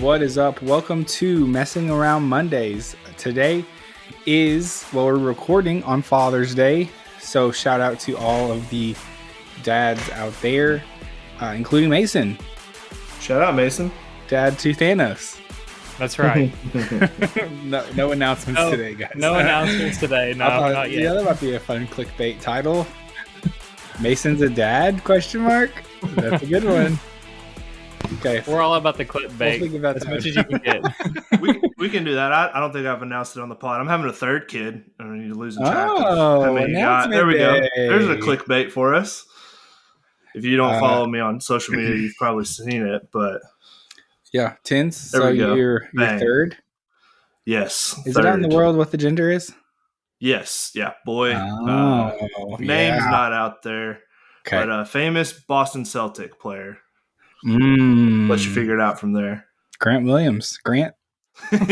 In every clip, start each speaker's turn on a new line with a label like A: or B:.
A: What is up? Welcome to Messing Around Mondays. Today we're recording on Father's Day. So shout out to all of the dads out there, including Mason.
B: Shout out, Mason.
A: Dad to Thanos.
C: That's right.
A: No announcements today, guys.
C: No announcements today. No, not yet.
A: Yeah, that might be a fun clickbait title. Mason's a dad? Question mark. That's a good one. Okay,
C: we're all about the clickbait.
A: We'll about
C: as much as you can get.
B: we can do that. I don't think I've announced it on the pod. I'm having a third kid. I don't need to lose track of how many you got. There we go. There's a clickbait for us. If you don't follow me on social media, you've probably seen it. But
A: yeah, tens.
B: There we go.
A: You're third.
B: Yes.
A: Is it out in the world what the gender is?
B: Yes. Yeah. Boy. Name's not out there. Okay. But famous Boston Celtic player. Let you figure it out from there.
A: Grant Williams. Grant?
B: UT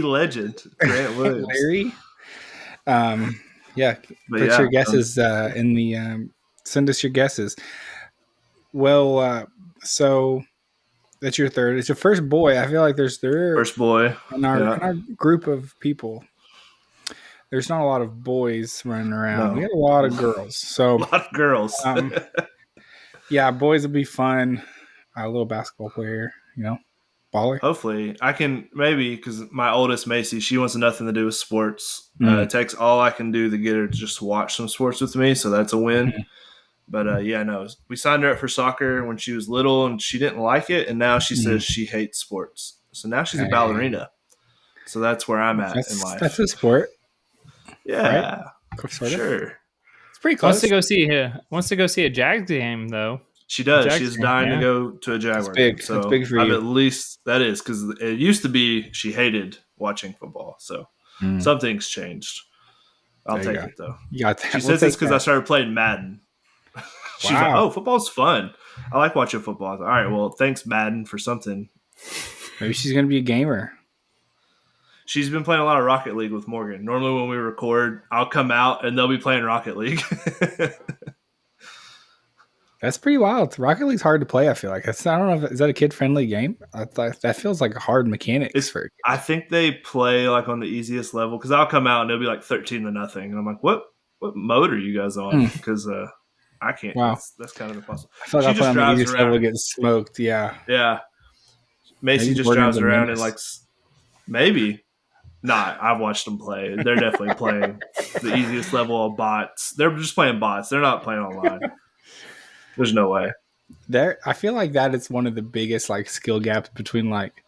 B: legend. Grant Williams.
A: Larry? Put your guesses in the send us your guesses. Well, so that's your third. It's your first boy. I feel like there's
B: first boy
A: in our group of people. There's not a lot of boys running around. No. We have a lot of girls. So
B: a lot of girls.
A: Yeah, boys will be fun. A little basketball player, baller.
B: Hopefully, I can maybe because my oldest Macy, she wants nothing to do with sports. It takes all I can do to get her to just watch some sports with me, so that's a win. Mm-hmm. But we signed her up for soccer when she was little, and she didn't like it, and now she says she hates sports. So now she's a ballerina. So that's where I'm at in life.
A: That's a sport.
B: Yeah,
A: right?
B: Sure.
A: Pretty close.
C: Wants to go see a Jags game though.
B: She does. She's dying to go to a Jaguar game. So
A: that's big for you.
B: At least that is because it used to be she hated watching football. So something's changed. I'll take it though.
A: You got that.
B: She says it's because I started playing Madden. She's like, "Oh, football's fun. I like watching football." All right, well, thanks Madden for something.
A: Maybe she's gonna be a gamer.
B: She's been playing a lot of Rocket League with Morgan. Normally when we record, I'll come out and they'll be playing Rocket League.
A: That's pretty wild. Rocket League's hard to play, I feel like. I don't know is that a kid-friendly game? That feels like a hard mechanics for
B: I think they play like on the easiest level because I'll come out and it'll be like 13-0. And I'm like, what mode are you guys on? Because I can't.
A: Wow.
B: That's kind of impossible.
A: I feel like I play on the easiest level to get smoked, yeah.
B: Yeah. Macy just drives around and like maybe. Nah, I've watched them play. They're definitely playing the easiest level of bots. They're just playing bots. They're not playing online. There's no way.
A: I feel like that is one of the biggest like skill gaps between like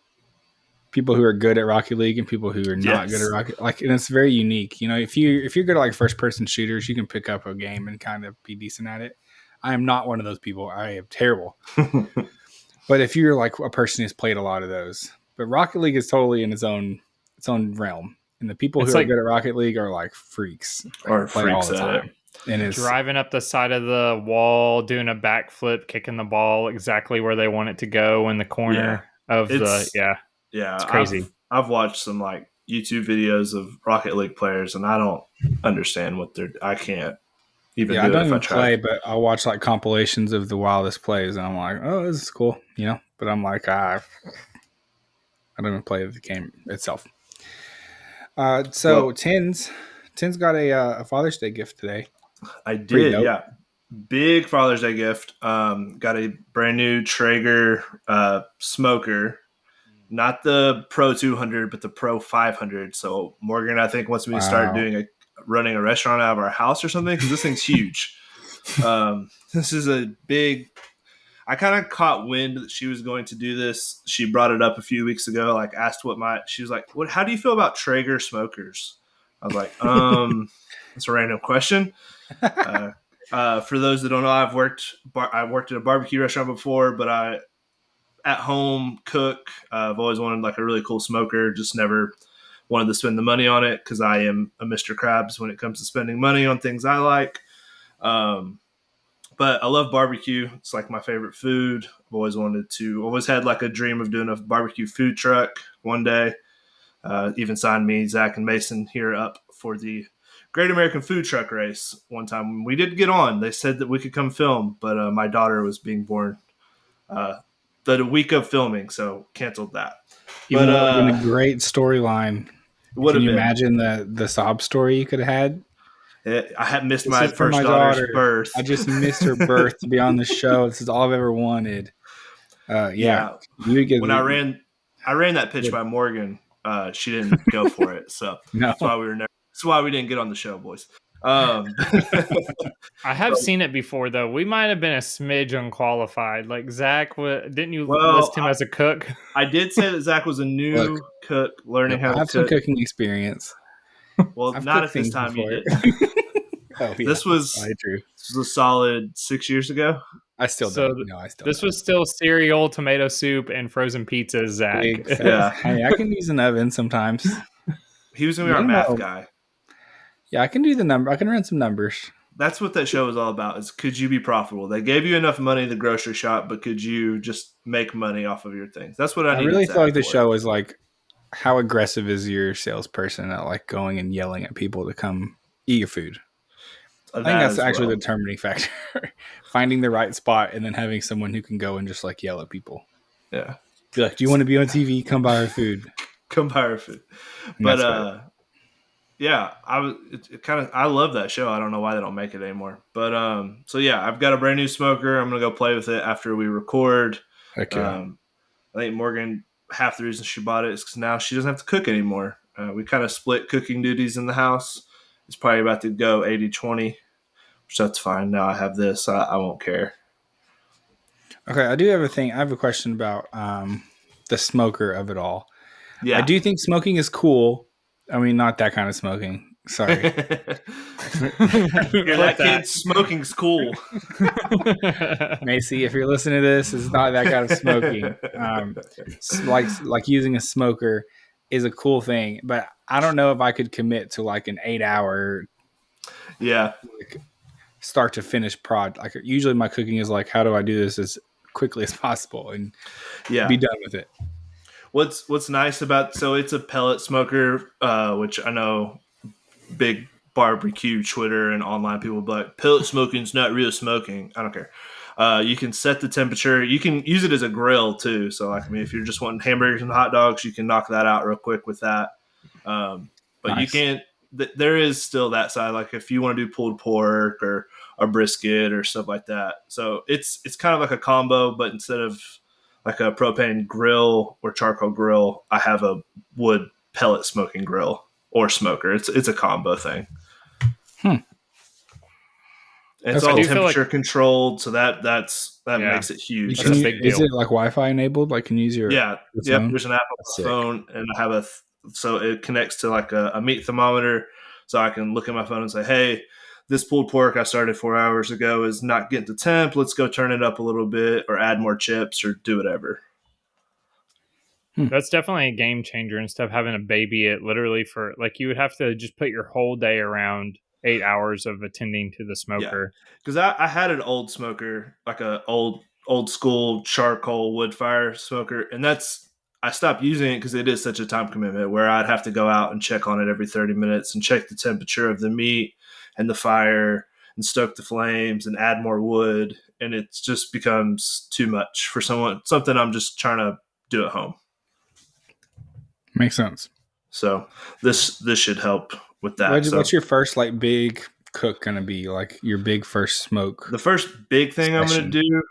A: people who are good at Rocket League and people who are not good at Rocket. Like, and it's very unique. If you're good at like first person shooters, you can pick up a game and kind of be decent at it. I am not one of those people. I am terrible. But if you're like a person who's played a lot of those, but Rocket League is totally in its own realm, and the people who are good at Rocket League are like freaks
B: or play all the time.
C: And it's driving up the side of the wall, doing a backflip, kicking the ball exactly where they want it to go in the corner of it's crazy.
B: I've watched some like YouTube videos of Rocket League players, and I don't understand what I can't even do it. I don't even play,
A: but I'll watch like compilations of the wildest plays, and I'm like, oh, this is cool, But I'm like, I don't even play the game itself. Tins got a Father's Day gift today.
B: I did, yeah. Big Father's Day gift. Got a brand new Traeger smoker. Not the Pro 200, but the Pro 500. So Morgan, I think, wants me to start running a restaurant out of our house or something because this thing's huge. This is a big... I kind of caught wind that she was going to do this. She brought it up a few weeks ago, like asked she was like, how do you feel about Traeger smokers? I was like, that's a random question. For those that don't know, I've worked at a barbecue restaurant before, but I at home cook. I've always wanted like a really cool smoker, just never wanted to spend the money on it because I am a Mr. Krabs when it comes to spending money on things I like. But I love barbecue. It's like my favorite food. I've always had like a dream of doing a barbecue food truck one day. Even signed me, Zach and Mason here up for the Great American Food Truck Race one time. When we did get on, they said that we could come film, but my daughter was being born the week of filming, so canceled that.
A: Even though it would have been a great storyline.
B: Can you
A: imagine the sob story you could have had?
B: I had missed my first daughter's birth.
A: I just missed her birth to be on the show. This is all I've ever wanted. Yeah.
B: When I ran that pitch by Morgan, she didn't go for it. So that's why we didn't get on the show, boys.
C: I have seen it before, though. We might have been a smidge unqualified. Like Zach, didn't you list him as a cook?
B: I did say that Zach was a new cook learning how to cook.
A: I have some cooking experience.
B: Well, not at this time you did. This was a solid 6 years ago.
A: I still don't.
C: This was still cereal, tomato soup, and frozen pizzas, Zach.
A: Hey, I can use an oven sometimes.
B: He was going to be our math guy.
A: Yeah, I can do the number. I can run some numbers.
B: That's what that show is all about, is could you be profitable? They gave you enough money in the grocery shop, but could you just make money off of your things? That's what I
A: really feel like the show is like, how aggressive is your salesperson at like going and yelling at people to come eat your food? I think that's actually the determining factor. Finding the right spot and then having someone who can go and just like yell at people.
B: Yeah.
A: Be like, do you want to be on TV? Come buy our food.
B: Come buy our food. But yeah, I love that show. I don't know why they don't make it anymore. But so yeah, I've got a brand new smoker. I'm gonna go play with it after we record.
A: Okay.
B: I think Morgan, half the reason she bought it is because now she doesn't have to cook anymore. We kind of split cooking duties in the house. It's probably about to go 80-20, which that's fine. Now I have this. I won't care.
A: Okay, I do have a thing. I have a question about the smoker of it all.
B: Yeah,
A: I do think smoking is cool. I mean, not that kind of smoking. Sorry.
B: That kid smoking's cool.
A: Macy, if you're listening to this, it's not that kind of smoking. Like using a smoker is a cool thing, but I don't know if I could commit to like an 8-hour start to finish prod. Like usually my cooking is like, how do I do this as quickly as possible and be done with it.
B: What's nice about, so it's a pellet smoker, which I know big barbecue Twitter and online people, but pellet smoking is not real smoking. I don't care. You can set the temperature. You can use it as a grill too. So like, I mean, if you're just wanting hamburgers and hot dogs, you can knock that out real quick with that. But nice. You can't. There is still that side. Like if you want to do pulled pork or a brisket or stuff like that. So it's kind of like a combo, but instead of like a propane grill or charcoal grill, I have a wood pellet smoking grill or smoker. It's a combo thing. It's all temperature controlled, so that makes it huge.
A: Is it like Wi-Fi enabled? Like can you use your
B: There's an app on my phone, and I have so it connects to like a meat thermometer, so I can look at my phone and say, hey, this pulled pork I started 4 hours ago is not getting to temp. Let's go turn it up a little bit or add more chips or do whatever.
C: That's definitely a game changer instead of having to baby it literally for like you would have to just put your whole day around 8 hours of attending to the smoker.
B: Because I had an old smoker, like a old school charcoal wood fire smoker. And I stopped using it because it is such a time commitment where I'd have to go out and check on it every 30 minutes and check the temperature of the meat and the fire and stoke the flames and add more wood. And it just becomes too much for something I'm just trying to do at home.
A: Makes sense.
B: So this should help with that.
A: What's your first like big cook going to be? Like your big first smoke?
B: The first big thing I'm going to do.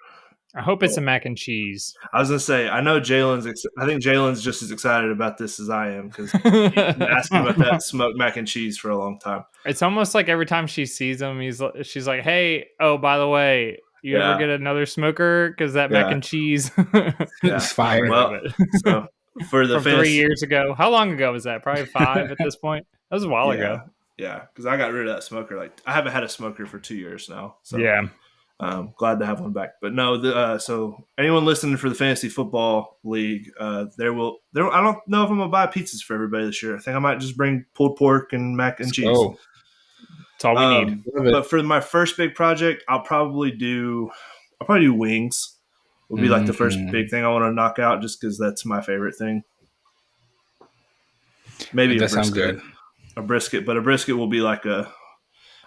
C: I hope it's a mac and cheese.
B: I was going to say, I know I think Jalen's just as excited about this as I am because he's been asking about that smoked mac and cheese for a long time.
C: It's almost like every time she sees him, she's like, hey, oh, by the way, you ever get another smoker? Because that mac and cheese
A: is fire.
B: Well, so for the
C: 3 years ago. How long ago was that? Probably 5 at this point. That was a while ago.
B: Yeah, because I got rid of that smoker. Like I haven't had a smoker for 2 years now. So
C: yeah.
B: Glad to have one back. But no, so anyone listening for the fantasy football league, I don't know if I'm gonna buy pizzas for everybody this year. I think I might just bring pulled pork and mac and cheese.
A: Oh,
C: that's all we need.
B: But for my first big project, I'll probably do wings. Will be like the first big thing I want to knock out, just because that's my favorite thing. Maybe
A: that sounds good.
B: A brisket, but a brisket will be like
A: I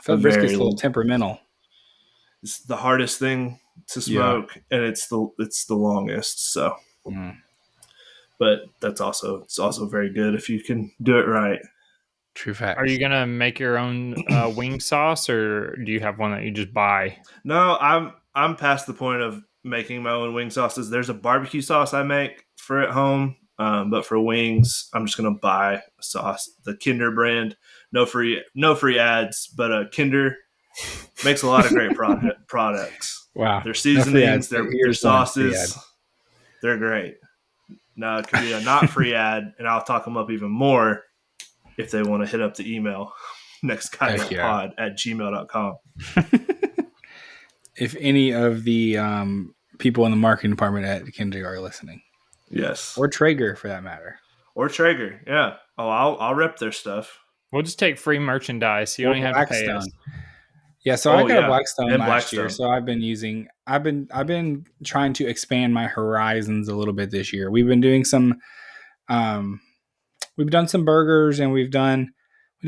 A: feel brisket's a little temperamental.
B: It's the hardest thing to smoke, and it's the longest. So, but it's also very good if you can do it right.
A: True fact.
C: Are you gonna make your own wing sauce, or do you have one that you just buy?
B: No, I'm past the point of making my own wing sauces. There's a barbecue sauce I make for at home, but for wings, I'm just gonna buy a sauce, the Kinder brand. No free ads, but Kinder makes a lot of great products.
A: Wow,
B: their seasonings, their sauces, they're great. Now it could be a not free ad, and I'll talk them up even more if they want to hit up the email nextguydpod@gmail.com.
A: If any of the people in the marketing department at Kinder are listening.
B: Yes.
A: Or Traeger, for that matter.
B: Or Traeger, yeah. Oh, I'll rep their stuff.
C: We'll just take free merchandise. You don't even have to pay us.
A: Yeah, so I got a Blackstone last year. So I've been trying to expand my horizons a little bit this year. We've been doing some we've done some burgers, and we did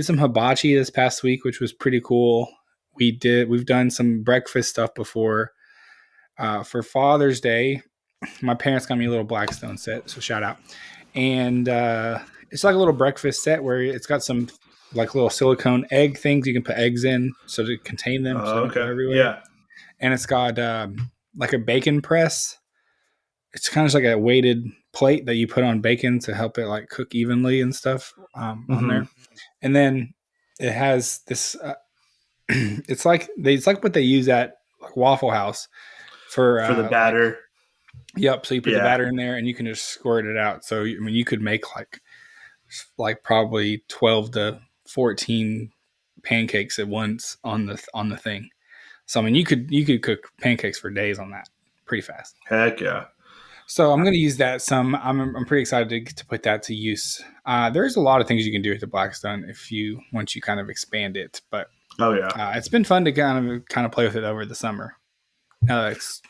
A: some hibachi this past week, which was pretty cool. We've done some breakfast stuff before. For Father's Day, my parents got me a little Blackstone set, so shout out. And it's like a little breakfast set where it's got some like little silicone egg things you can put eggs in so to contain them. So they don't go everywhere.
B: Yeah.
A: And it's got like a bacon press. It's kind of like a weighted plate that you put on bacon to help it like cook evenly and stuff on there. And then it has this. It's like what they use at like Waffle House for
B: the batter.
A: Like, yep. So you put the batter in there, and you can just squirt it out. So I mean, you could make like probably 12 to 14 pancakes at once on the thing. So I mean, you could cook pancakes for days on that pretty fast.
B: Heck yeah.
A: So I'm going to use that some. I'm pretty excited to put that to use. There's a lot of things you can do with the Blackstone once you kind of expand it. But it's been fun to kind of play with it over the summer. It's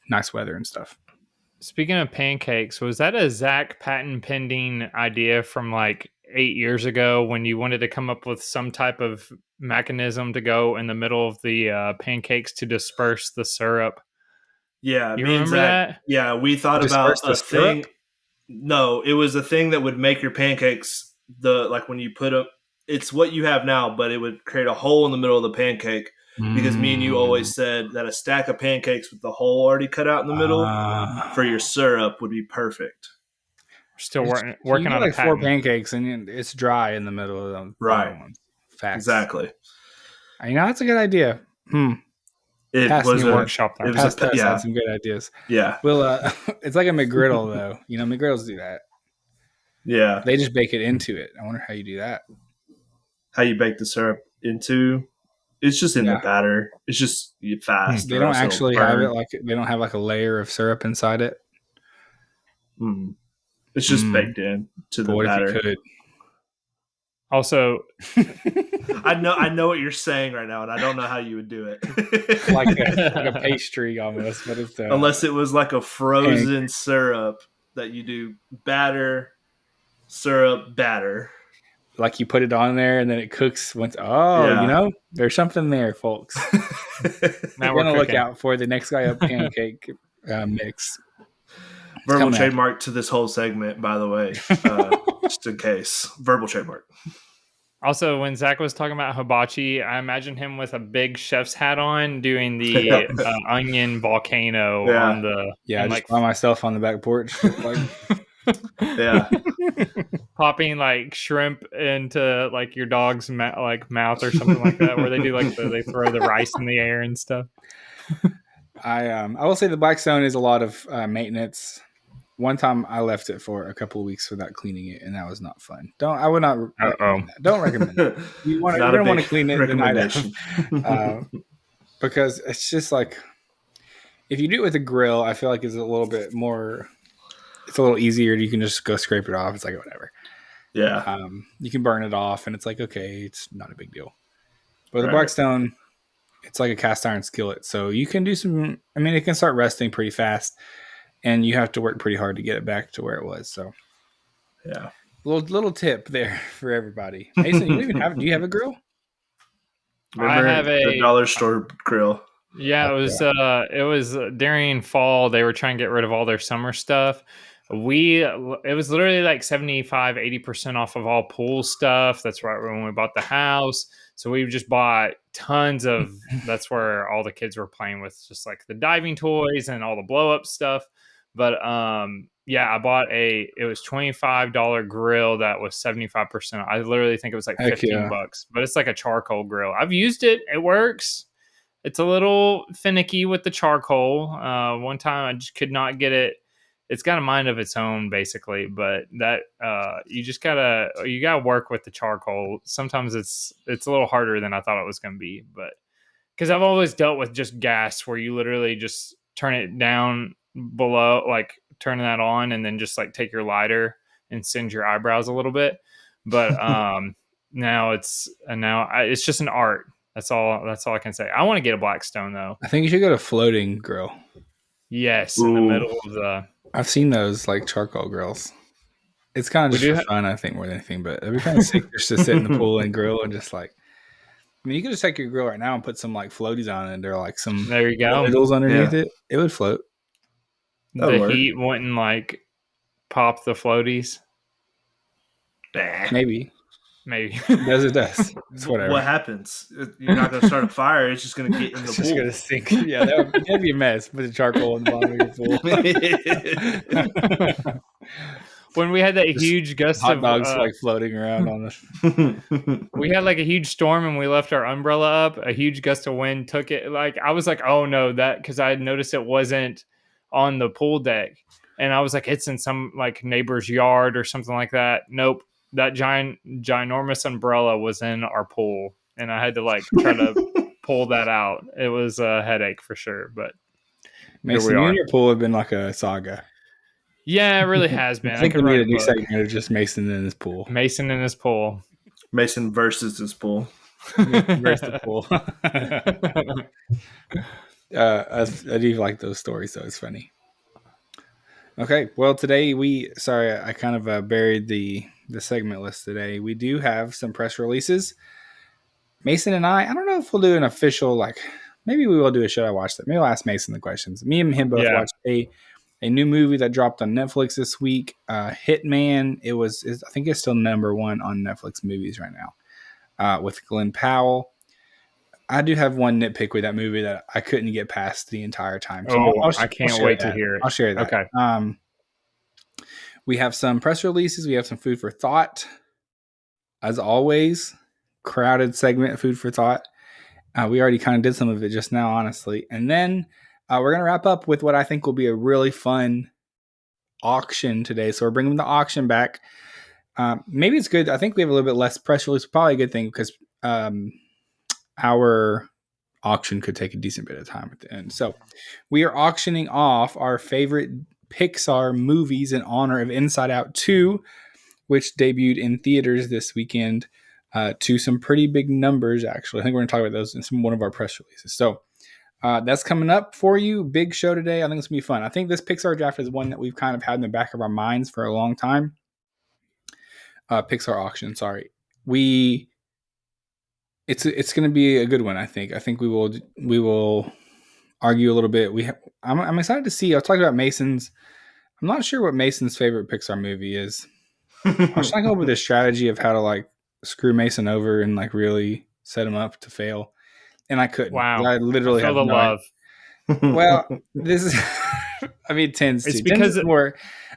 A: nice weather and stuff.
C: Speaking of pancakes, was that a Zach patent pending idea from like 8 years ago when you wanted to come up with some type of mechanism to go in the middle of the pancakes to disperse the syrup?
B: Yeah,
C: you remember that?
B: Yeah, we thought about a thing. No, it was a thing that would make your pancakes when you put them. It's what you have now, but it would create a hole in the middle of the pancake because me and you always said that a stack of pancakes with the hole already cut out in the middle for your syrup would be perfect.
C: We're still working on
A: like 4 pancakes and it's dry in the middle of them.
B: Right.
A: Facts.
B: Exactly.
A: That's a good idea.
B: It was a
A: workshop there. Past us had some good ideas.
B: Yeah.
A: Well, it's like a McGriddle though. McGriddles do that.
B: Yeah.
A: They just bake it into it. I wonder how you do that.
B: How you bake the syrup into? It's just in the batter. It's just fast.
A: They don't actually have it they don't have like a layer of syrup inside it.
B: It's just baked in to the batter.
A: If you could.
C: Also,
B: I know what you're saying right now, and I don't know how you would do it.
A: like a pastry almost, but it's
B: unless it was like a frozen syrup that you do batter, syrup, batter.
A: Like you put it on there, and then it cooks once. There's something there, folks.
C: Now
A: we're gonna look out for the next guy up pancake mix.
B: Verbal trademark to this whole segment, by the way, just in case. Verbal trademark.
C: Also, when Zach was talking about hibachi, I imagine him with a big chef's hat on doing the onion volcano on the...
A: Yeah, just by myself on the back porch.
B: Yeah.
C: Popping like shrimp into like your dog's mouth or something like that, where they do they throw the rice in the air and stuff.
A: I will say the Blackstone is a lot of maintenance. One time I left it for a couple of weeks without cleaning it, and that was not fun. Don't recommend that. You don't want to clean it the night of. Because it's just like, if you do it with a grill, I feel like it's a little bit more, it's a little easier. You can just go scrape it off. It's like, whatever.
B: Yeah.
A: You can burn it off, and it's like, okay, it's not a big deal. But the Blackstone, it's like a cast iron skillet. So you can do it can start rusting pretty fast. And you have to work pretty hard to get it back to where it was. So,
B: yeah,
A: little tip there for everybody. Mason, do you have a grill?
B: I have the dollar store grill.
C: Yeah, it was during fall. They were trying to get rid of all their summer stuff. It was literally like 75-80% off of all pool stuff. That's right when we bought the house. So we just bought tons of, that's where all the kids were playing with, just like the diving toys and all the blow up stuff. But yeah, I bought it was $25 grill that was 75%. I literally think it was like
A: Heck yeah.
C: $15, but it's like a charcoal grill. I've used it. It works. It's a little finicky with the charcoal. One time I just could not get it. It's got a mind of its own, basically. But that you gotta work with the charcoal. Sometimes it's a little harder than I thought it was going to be. But because I've always dealt with just gas, where you literally just turn it down below, like turn that on, and then just like take your lighter and singe your eyebrows a little bit. But now it's just an art. That's all I can say. I want to get a Blackstone though.
A: I think you should go to floating grill.
C: Yes, in the middle of the.
A: I've seen those like charcoal grills. It's kind of just for fun, I think, more than anything. But it'd be kind of sick just to sit in the pool and grill and just like. I mean, you could just take your grill right now and put some like floaties on it. And there are like some
C: there you go
A: noodles underneath it. It would float.
C: The heat wouldn't like pop the floaties.
A: Maybe. It does. It's whatever.
B: What happens? You're not going to start a fire. It's just going to get in the pool. It's
A: just going to sink. Yeah, that'd be a mess. Put the charcoal in the bottom of your pool.
C: When we had that huge gust
A: hot dogs like floating around on
C: the. We had like a huge storm and we left our umbrella up. A huge gust of wind took it. Like I was like, oh no, because I had noticed it wasn't on the pool deck, and I was like, it's in some like neighbor's yard or something like that. Nope. That ginormous umbrella was in our pool, and I had to like try to pull that out. It was a headache for sure, but
A: Messin, you and your pool have been like a saga.
C: Yeah, it really has been.
A: I think we need a new segment of just Messin in his pool.
C: Messin in his pool.
B: Messin versus his pool.
A: Versus the pool. I do like those stories, so it's funny. Okay, well, today I kind of buried the segment list today. We do have some press releases. Messin and I don't know if we'll do an official, like, maybe we will do a should I watch that. Maybe I'll ask Messin the questions. Me and him both watched a new movie that dropped on Netflix this week, Hitman. I think it's still number one on Netflix movies right now, with Glenn Powell. I do have one nitpick with that movie that I couldn't get past the entire time. So
C: I can't wait to hear it.
A: I'll share that.
C: Okay.
A: We have some press releases. We have some food for thought. As always, crowded segment of food for thought. We already kind of did some of it just now, honestly. And then we're going to wrap up with what I think will be a really fun auction today. So we're bringing the auction back. Maybe it's good. I think we have a little bit less press release. Probably a good thing because our auction could take a decent bit of time at the end. So we are auctioning off our favorite Pixar movies in honor of Inside Out 2, which debuted in theaters this weekend, to some pretty big numbers, actually. I think we're going to talk about those in one of our press releases. So that's coming up for you. Big show today. I think it's going to be fun. I think this Pixar draft is one that we've kind of had in the back of our minds for a long time. Pixar auction, sorry. It's going to be a good one, I think. I think we will argue a little bit. I'm excited to see. I'll talk about Messin's. I'm not sure what Messin's favorite Pixar movie is. I was trying to come up with a strategy of how to like screw Messin over and like really set him up to fail, and I couldn't.
C: Wow!
A: I literally have
C: the love.
A: Well, this is. I mean, tends
C: it's
A: to.
C: because
A: it's more.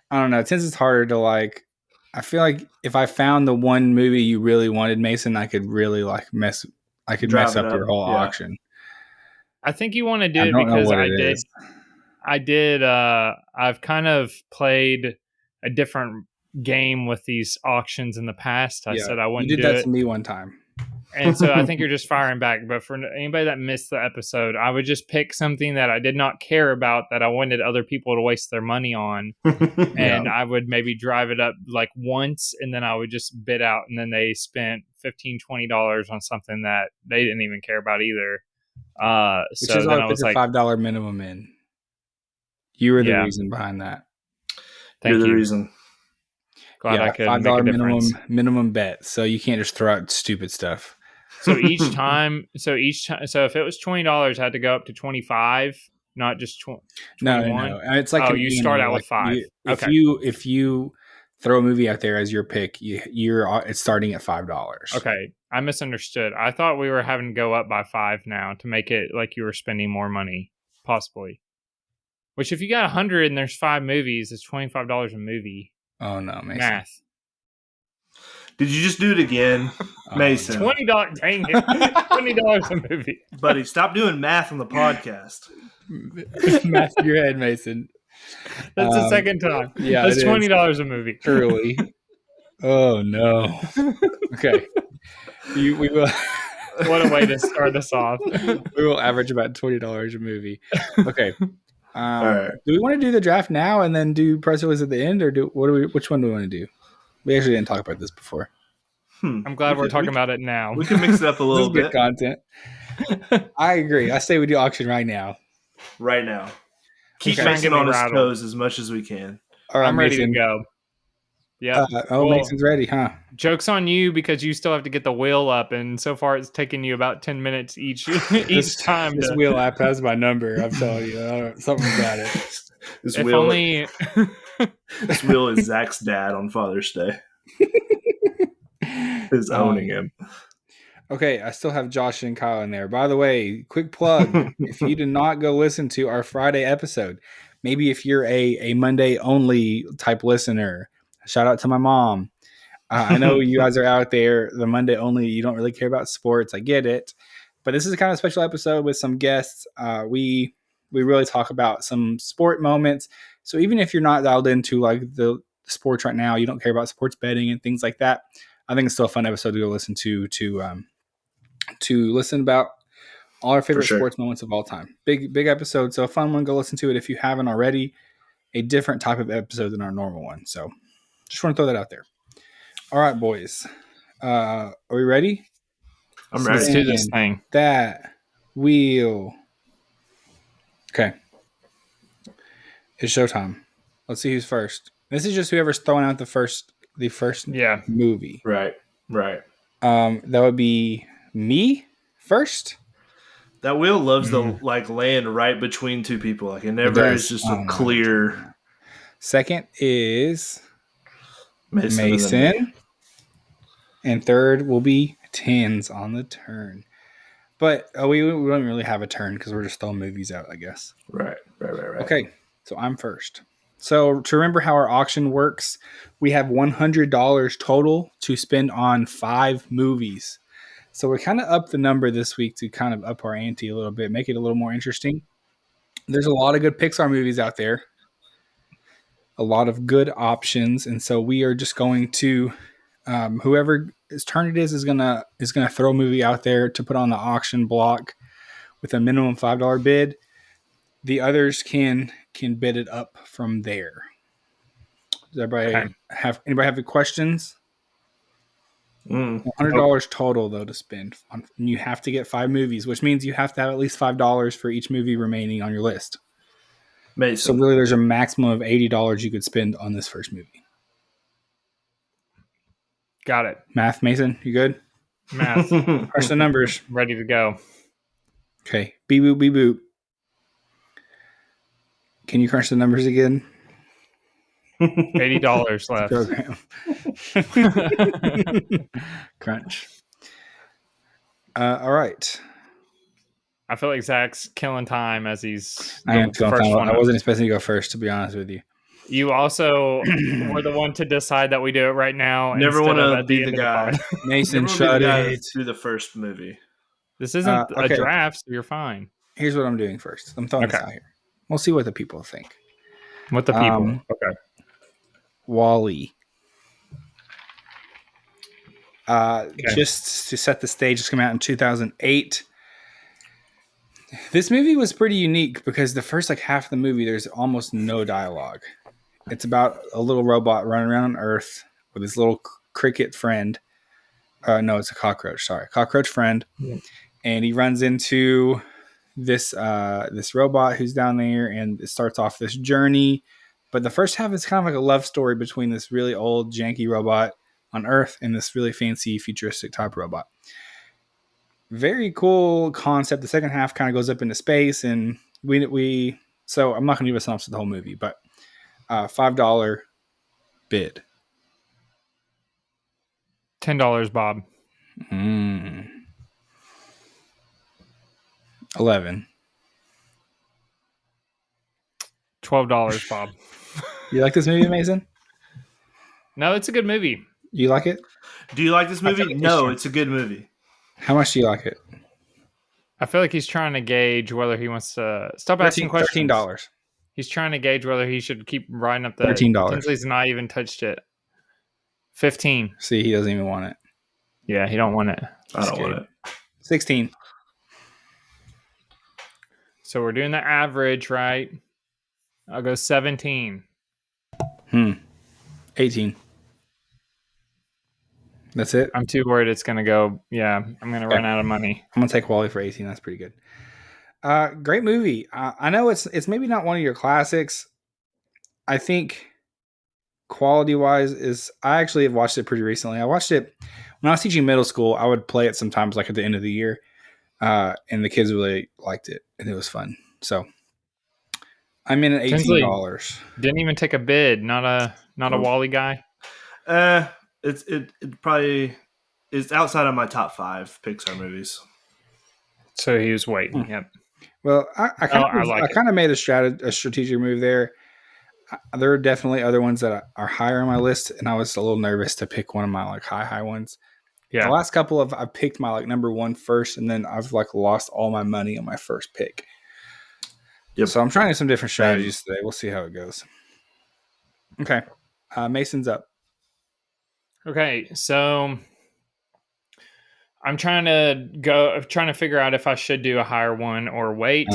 A: I don't know. Tends is harder to like. I feel like if I found the one movie you really wanted, Messin, I could really like mess. I could mess up your whole auction.
C: I think you want to do it because I did. I've kind of played a different game with these auctions in the past. I said I wouldn't do it.
A: You did that to me one time.
C: And so I think you're just firing back. But for anybody that missed the episode, I would just pick something that I did not care about that I wanted other people to waste their money on. And I would maybe drive it up like once, and then I would just bid out. And then they spent $15, $20 on something that they didn't even care about either.
A: Which is why I put your $5 minimum in. You were the reason behind that.
B: You're the reason.
C: Glad I could make a
A: $5 minimum bet. So you can't just throw out stupid stuff.
C: So each time, so if it was $20, I had to go up to 25, not just 21.
A: No. It's like
C: you start out with 5.
A: If you throw a movie out there as your pick, it's starting at $5.
C: Okay, I misunderstood. I thought we were having to go up by 5 now to make it like you were spending more money, possibly. Which, if you got 100 and there's 5 movies, it's $25 a movie.
A: Oh no, Mason.
C: Math.
B: Did you just do it again, Mason?
C: $20, dang it! $20 a movie,
B: buddy. Stop doing math on the podcast.
A: Math in your head, Mason.
C: That's the second time.
A: Yeah,
C: that's $20 a movie.
A: Truly. Oh no. Okay. We will.
C: What a way to start this off.
A: We will average about $20 a movie. Okay.
B: All right.
A: Do we want to do the draft now and then do press release at the end, or which one do we want to do? We actually didn't talk about this before.
C: I'm glad we're talking about it now.
B: We can mix it up a little bit.
A: Good content. I agree. I say we do auction right now.
B: Right now. Keep
C: Okay.
B: Mason on his toes as much as we can.
A: All right,
C: I'm ready
A: Mason.
C: to go. Yeah.
A: Mason's ready, huh?
C: Joke's on you because you still have to get the wheel up, and so far it's taking you about 10 minutes each time.
A: This wheel app has my number. I'm telling you, something about it.
B: This wheel is Zach's dad on Father's Day. Is owning him.
A: Okay, I still have Josh and Kyle in there. By the way, quick plug. If you did not go listen to our Friday episode, maybe if you're a Monday only type listener, shout out to my mom. I know you guys are out there, the Monday only, you don't really care about sports. I get it. But this is a kind of special episode with some guests. We really talk about some sport moments. So even if you're not dialed into like the sports right now, you don't care about sports betting and things like that, I think it's still a fun episode to go listen to listen about all our favorite sports moments of all time. Big episode. So a fun one. Go listen to it if you haven't already. A different type of episode than our normal one. So just want to throw that out there. All right, boys. Are we ready?
B: I'm ready.
C: Let's do this thing.
A: That wheel. Okay. It's showtime. Let's see who's first. This is just whoever's throwing out the first movie.
B: Right.
A: That would be me first.
B: That wheel loves to like land right between two people. Like it never is just a clear.
A: Second is
B: Mason.
A: And third will be Tins on the turn. But we don't really have a turn because we're just throwing movies out, I guess.
B: Right.
A: Okay, so I'm first. So to remember how our auction works, we have $100 total to spend on 5 movies. So we're kind of up the number this week to kind of up our ante a little bit, make it a little more interesting. There's a lot of good Pixar movies out there, a lot of good options, and so we are just going to whoever's turn it is gonna throw a movie out there to put on the auction block with a minimum $5 bid. The others can bid it up from there. Does anybody have any questions? $100 total though to spend on, and you have to get 5 movies, which means you have to have at least $5 for each movie remaining on your list.
B: Mason.
A: So really there's a maximum of $80 you could spend on this first movie.
C: Got it.
A: Math, Mason, you good?
C: Math.
A: Crunch the numbers.
C: Ready to go.
A: Okay. Beep boop, beep boop. Can you crunch the numbers again?
C: $80 left.
A: Program. Crunch. All right.
C: I feel like Zach's killing time as he's
A: I am killing time. I wasn't expecting to go first, to be honest with you.
C: You also were the one to decide that we do it right now.
B: Never want to be the guy.
A: Mason, shut it.
B: Do the first movie.
C: This isn't a draft, so you're fine.
A: Here's what I'm doing first. I'm throwing this out here. We'll see what the people think.
C: What the people? Okay.
A: Wall-E. Just to set the stage, it's come out in 2008. This movie was pretty unique because the first half of the movie, there's almost no dialogue. It's about a little robot running around on Earth with his little cricket friend. No, it's a cockroach. Sorry, cockroach friend. Yeah. And he runs into this robot who's down there, and it starts off this journey. But the first half is kind of like a love story between this really old, janky robot on Earth and this really fancy, futuristic type robot. very cool concept. The second half kind of goes up into space, and we. So I'm not going to give a synopsis of the whole movie, but $5 bid.
C: $10, Bob.
A: 11.
C: $12, Bob.
A: You like this movie, Mason?
C: No, it's a good movie.
A: You like it?
B: Do you like this movie? No, it's a good movie.
A: How much do you like it?
C: I feel like he's trying to gauge whether he wants to stop asking questions.
A: $13.
C: He's trying to gauge whether he should keep riding up the
A: $13.
C: Tinsley's not even touched it. 15.
A: See, he doesn't even want it.
C: Yeah, he don't want it.
B: I don't want it.
A: 16.
C: So we're doing the average, right? I'll go 17.
A: 18. That's it?
C: I'm too worried it's going to go. Yeah, I'm going to run out of money.
A: I'm going to take Wally for 18. That's pretty good. Great movie. I know it's maybe not one of your classics. I think quality-wise I actually have watched it pretty recently. I watched it when I was teaching middle school. I would play it sometimes like at the end of the year. And the kids really liked it, and it was fun. So I'm in at $18.
C: Didn't even take a bid. Not a Wally guy.
B: It probably is outside of my top 5 Pixar movies.
C: So he was waiting. Yep.
A: Well, I kind of made a strategic move there. There are definitely other ones that are higher on my list, and I was a little nervous to pick one of my like high ones. Yeah. The last couple I picked my like number one first, and then I've like lost all my money on my first pick. Yep. So I'm trying some different strategies today. We'll see how it goes. Okay. Mason's up.
C: Okay, so I'm trying to figure out if I should do a higher one or wait.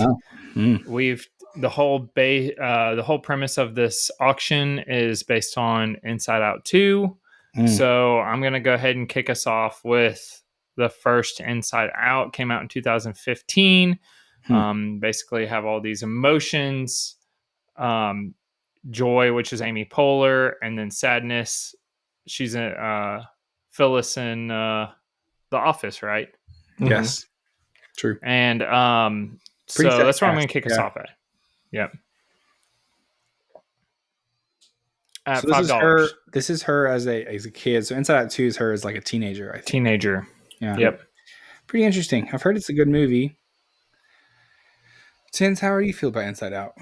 C: The whole premise of this auction is based on Inside Out 2. So I'm going to go ahead and kick us off with the first Inside Out. Came out in 2015. Basically have all these emotions, joy, which is Amy Poehler, and then sadness. She's Phyllis in The Office, right?
A: Yes. True.
C: And so that's where I'm going to kick us off at. Yep. At
A: so
C: $5.
A: This is her as a kid. So Inside Out 2 is her as like a teenager, I think.
C: Teenager.
A: Yeah.
C: Yep.
A: Pretty interesting. I've heard it's a good movie. Tins, how do you feel about Inside Out?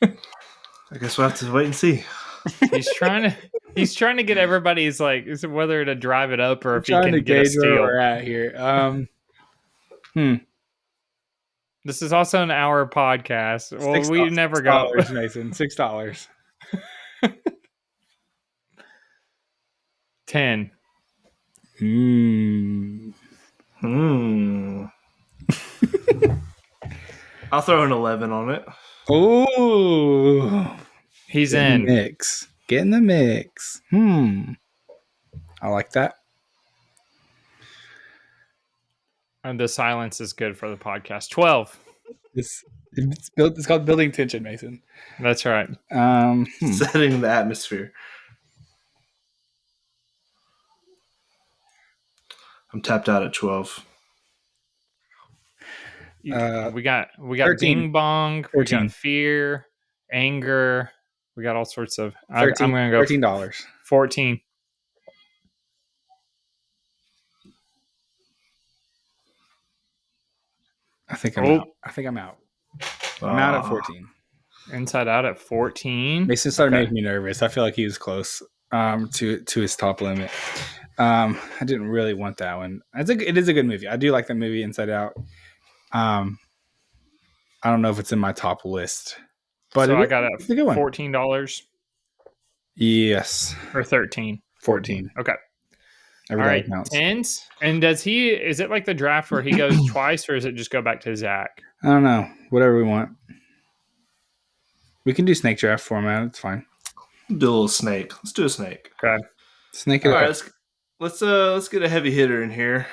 B: I guess we'll have to wait and see.
C: He's trying to get everybody's like whether to drive it up or if he can get a steal.
A: Where we're at here.
C: This is also an hour podcast. Well, we never go.
A: Mason. $6.
C: 10.
B: I'll throw an 11 on it.
A: Oh,
C: he's in.
A: Get in the mix. I like that.
C: And the silence is good for the podcast. 12.
A: It's called building tension, Mason.
C: That's right.
B: Setting the atmosphere. I'm tapped out at 12.
C: We got
A: 13.
C: Bing Bong.
A: 14.
C: We got fear, anger. We got all sorts of.
A: 13,
C: I'm going to go
A: $13.
C: 14.
A: I think I'm out. I'm out at 14.
C: Inside Out at 14.
A: Mason started making me nervous. I feel like he was close to his top limit. I didn't really want that one. It is a good movie. I do like that movie, Inside Out. I don't know if it's in my top list, but
C: so I got it at $14.
A: Yes,
C: or 13.
A: 14.
C: Okay.
A: All right. Counts.
C: And is it like the draft where he goes twice, or does it just go back to Zach?
A: I don't know. Whatever we want. We can do snake draft format. It's fine.
B: Do a little snake. Let's do a snake.
C: Okay.
A: Snake it.
B: All right. Let's get a heavy hitter in here.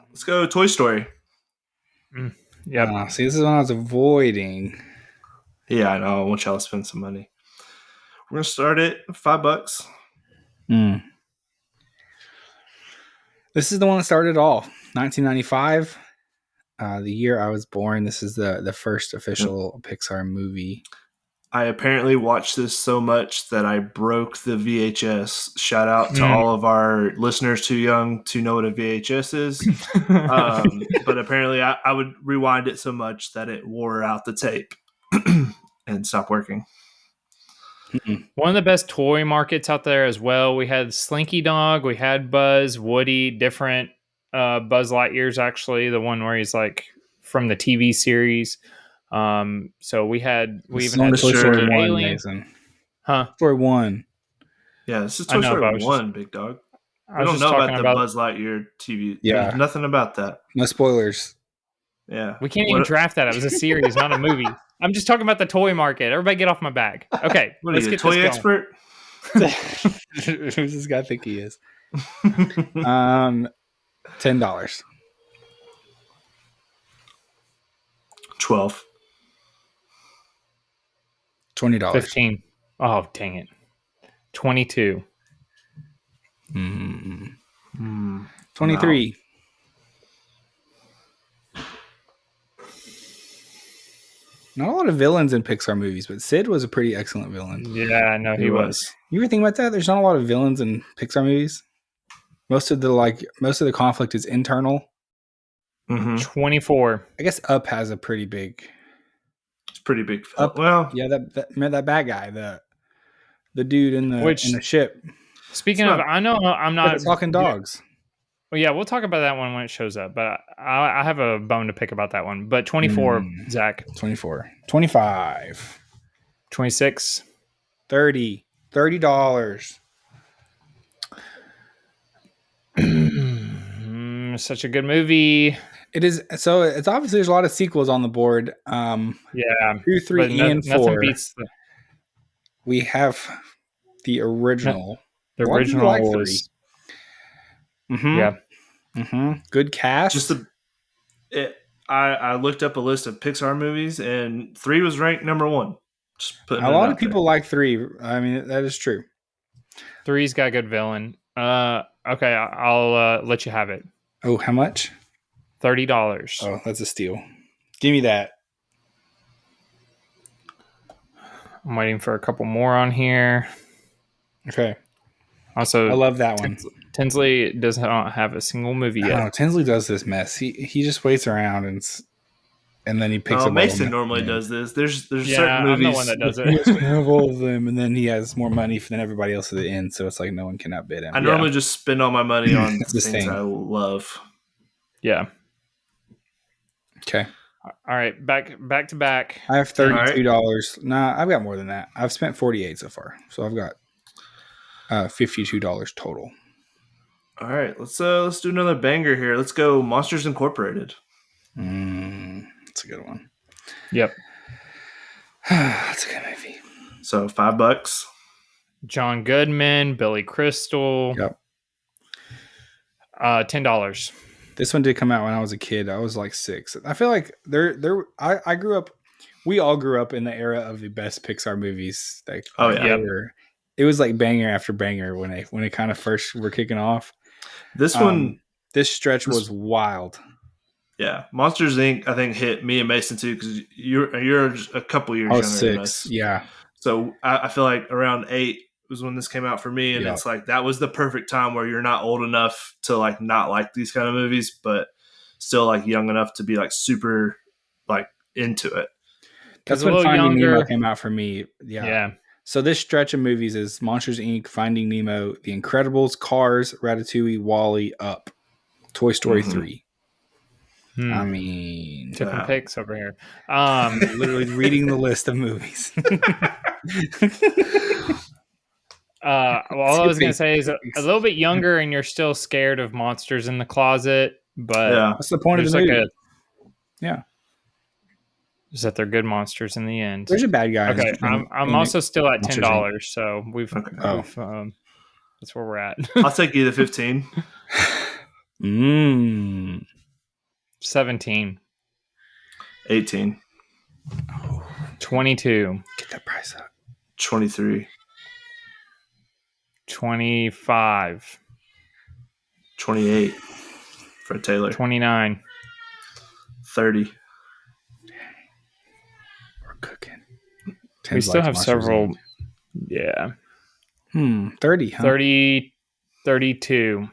B: Let's go Toy Story.
C: Yeah.
A: See, this is what I was avoiding.
B: Yeah, I know. I want y'all to spend some money. We're gonna start at $5.
A: This is the one that started it all. 1995, the year I was born. This is the first official Pixar movie.
B: I apparently watched this so much that I broke the VHS. Shout out to all of our listeners too young to know what a VHS is. But apparently I would rewind it so much that it wore out the tape and stopped working.
C: One of the best toy markets out there as well. We had Slinky Dog, we had Buzz, Woody, different Buzz Lightyear's actually, the one where he's like from the TV series. So we even had
A: Toy Story 1,
C: Alien.
A: Mason.
C: Huh?
A: Story 1.
B: Yeah, this is Toy Story 1, big dog. We don't know about the Buzz Lightyear TV.
A: Yeah.
B: There's nothing about that.
A: No spoilers.
B: Yeah.
C: We can't even draft that. It was a series, not a movie. I'm just talking about the toy market. Everybody get off my back. Okay.
B: What are you, a toy expert?
A: Who's this guy think he is? $10.
B: $12.
A: $20.
C: 15. Oh, dang it. 22.
A: 23. Not a lot of villains in Pixar movies, but Sid was a pretty excellent villain.
C: Yeah, no, he was.
A: You ever think about that? There's not a lot of villains in Pixar movies. Most of the conflict is internal.
C: 24.
A: I guess Up has a pretty big.
B: It's pretty big.
A: Up,
B: well,
A: yeah, that bad guy, the dude in the ship.
C: Speaking of, I know I'm not
A: talking dogs.
C: Well, yeah, we'll talk about that one when it shows up, but I have a bone to pick about that one. But 24, Zach.
A: 24. 25.
C: 26.
A: 30. $30.
C: Such a good movie.
A: It is. So it's obviously there's a lot of sequels on the board.
C: Yeah.
A: 2, 3, and 4.
C: Nothing beats
A: we have the original.
C: The original was...
A: Yeah. Good cast.
B: I looked up a list of Pixar movies, and 3 was ranked number 1.
A: A lot of people like 3. I mean, that is true.
C: 3's got a good villain. Okay, I'll let you have it.
A: Oh, how much?
C: $30.
A: Oh, that's a steal. Give me that.
C: I'm waiting for a couple more on here.
A: Okay.
C: Also,
A: I love that one.
C: Tinsley does not have a single movie yet.
A: Oh, Tinsley does this mess. He just waits around and then he picks up.
B: Mason normally does this. There's certain movies.
C: I'm the one that does it.
A: He has to have all of them, and then he has more money than everybody else at the end. So it's like no one can outbid him.
B: I normally just spend all my money on
A: this
B: things I love.
C: Yeah.
A: Okay.
C: All right, back to back.
A: I have $32. Nah, I've got more than that. I've spent $48 so far, so I've got $52 total.
B: All right, let's do another banger here. Let's go Monsters Incorporated.
A: That's a good one.
C: Yep.
A: That's a good movie.
B: So $5.
C: John Goodman, Billy Crystal.
A: Yep.
C: $10.
A: This one did come out when I was a kid. I was like 6. I feel like I grew up. We all grew up in the era of the best Pixar movies. Like, it was like banger after banger when it kind of first were kicking off.
B: This
A: stretch was wild.
B: Yeah, Monsters Inc. I think hit me and Mason too because you're a couple years younger
A: 6.
B: than us.
A: Yeah.
B: So I feel like around 8 was when this came out for me, and it's like that was the perfect time where you're not old enough to like not like these kind of movies, but still like young enough to be like super like into it.
A: That's when Finding Nemo came out for me. Yeah. So this stretch of movies is Monsters Inc., Finding Nemo, The Incredibles, Cars, Ratatouille, WALL-E, Up, Toy Story 3. I mean,
C: different picks over here.
A: Literally reading the list of movies.
C: All I was going to say is a little bit younger and you're still scared of monsters in the closet, but
A: what's the point of the movie?
C: Is that they're good monsters in the end.
A: There's a bad guy.
C: Okay, I'm also still at $10, so we've that's where we're at.
B: I'll take you to 15.
C: 17.
B: 18.
C: 22.
A: Get that price up.
B: 23.
C: 25.
B: 28. Fred Taylor.
C: 29.
B: 30.
A: We're cooking.
C: We still have
A: Monsters,
C: several.
A: Inc.
C: Yeah.
A: 30, huh?
C: 30, 32.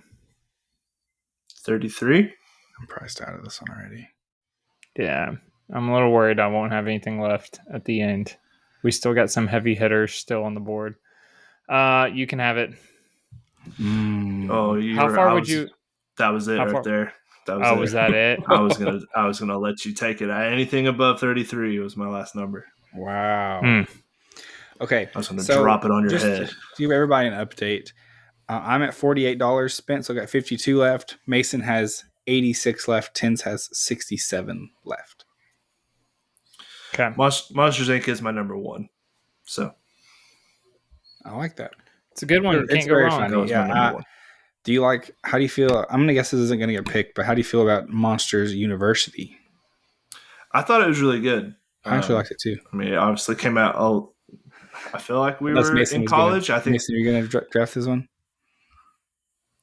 B: 33.
A: I'm priced out of this one already.
C: Yeah. I'm a little worried I won't have anything left at the end. We still got some heavy hitters still on the board. You can have it.
B: Oh,
C: How far would you?
B: That was it right there. That was
C: Oh,
B: it.
C: was that it?
B: I was gonna let you take it. Anything above 33 was my last number.
A: Wow. Okay,
B: I was gonna drop it on your head.
A: To give everybody an update, I'm at $48 spent, so I got 52 left. Mason has 86 left. Tins has 67 left.
C: Okay.
B: Monsters Inc. is my number one. So
A: I like that.
C: It's a good one.
A: It's
C: Can't go
A: very
C: wrong.
A: funny. Yeah. Do you like? How do you feel? I'm gonna guess this isn't gonna get picked, but how do you feel about Monsters University?
B: I thought it was really good.
A: I actually liked it too.
B: I mean, it obviously came out. I feel like we were in college. I think
A: Mason, you're gonna draft this one.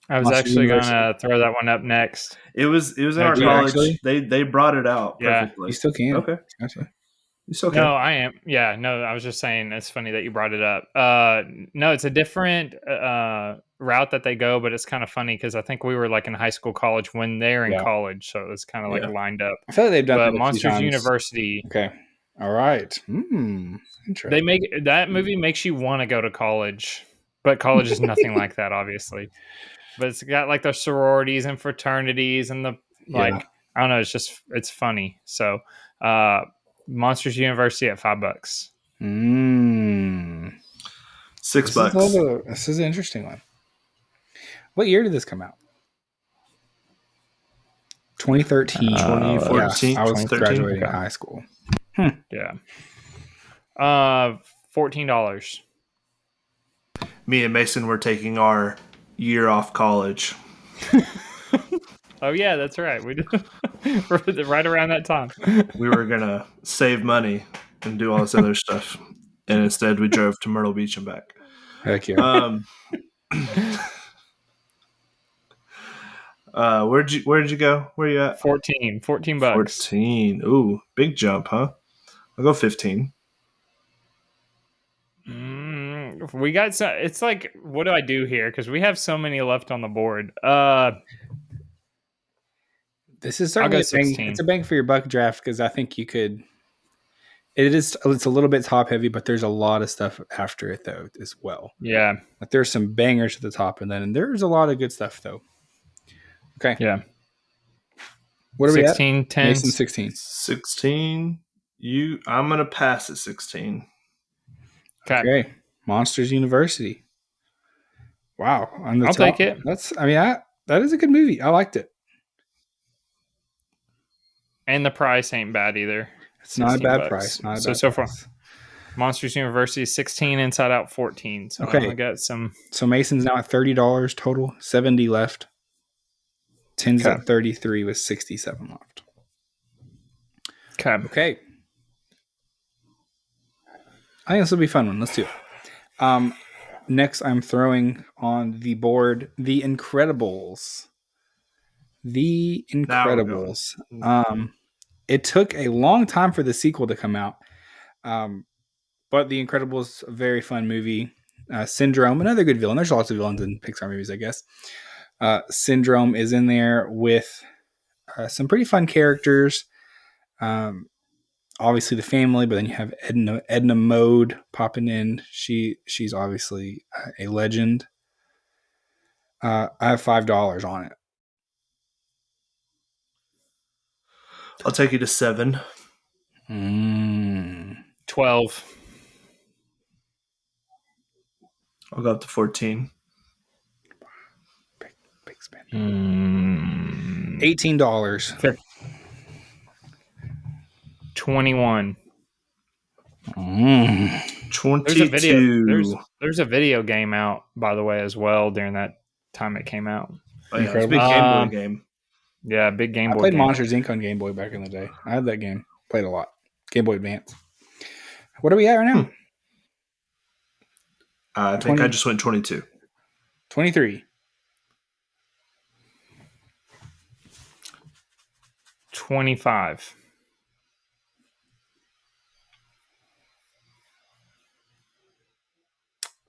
C: I was actually gonna throw that one up next.
B: It was in our college. Actually? They brought it out perfectly.
A: You still can.
B: Okay.
A: Gotcha.
B: You still can.
C: No, I am. Yeah, no, I was just saying it's funny that you brought it up. No, it's a different route that they go, but it's kind of funny because I think we were like in high school, college when they're in college, so it was kind of like lined up.
A: I feel like they've done
C: but Monsters University.
A: Okay. All right. Interesting.
C: They make that movie makes you want to go to college, but college is nothing like that, obviously. But it's got like the sororities and fraternities and the like. I don't know. It's funny. So, Monsters University at $5.
B: $6.
A: This is an interesting one. What year did this come out? 2013.
B: 2014.
A: I was graduating high school.
C: Yeah. $14.
B: Me and Mason were taking our year off college.
C: Oh yeah, that's right. We did right around that time.
B: We were gonna save money and do all this other stuff, and instead we drove to Myrtle Beach and back.
A: Heck yeah.
B: Where'd you go? Where you at?
C: $14 bucks.
B: 14. Ooh, big jump, huh? I'll go 15.
C: We got some. It's like, what do I do here? Because we have so many left on the board.
A: This is certainly it's a bang for your buck draft because I think you could. It's a little bit top heavy, but there's a lot of stuff after it though as well.
C: Yeah,
A: like there's some bangers at the top, and then there's a lot of good stuff though. Okay.
C: Yeah.
A: What are
C: 16,
A: we at?
C: 10.
A: Mason 16.
B: 16. I'm gonna pass at 16.
A: Okay. Monsters University. Wow.
C: I'll take it.
A: That is a good movie. I liked it.
C: And the price ain't bad either.
A: It's not a bad price.
C: So far, Monsters University 16, Inside Out 14. So I got some.
A: So Mason's now at $30 total, 70 left. Tins at 33 with 67 left. Okay. I think this will be a fun one. Let's do it. Next, I'm throwing on the board The Incredibles. The Incredibles. It took a long time for the sequel to come out, but The Incredibles, a very fun movie. Syndrome, another good villain. There's lots of villains in Pixar movies, I guess. Syndrome is in there with some pretty fun characters. Obviously the family, but then you have Edna Mode popping in. She's obviously a legend. I have $5 on it.
B: I'll take you to 7.
C: 12.
B: I'll go up to 14.
A: Big spending. $18.
C: Fair. 21.
B: 22.
C: There's a video game out, by the way, as well during that time it came out.
B: Oh, yeah, it's a big Game Boy game.
C: Yeah, big Game Boy.
A: I played Monsters Inc. on Game Boy back in the day. I had that game. Played a lot. Game Boy Advance. What are we at right now?
B: I think I just went 22.
A: 23.
C: $25.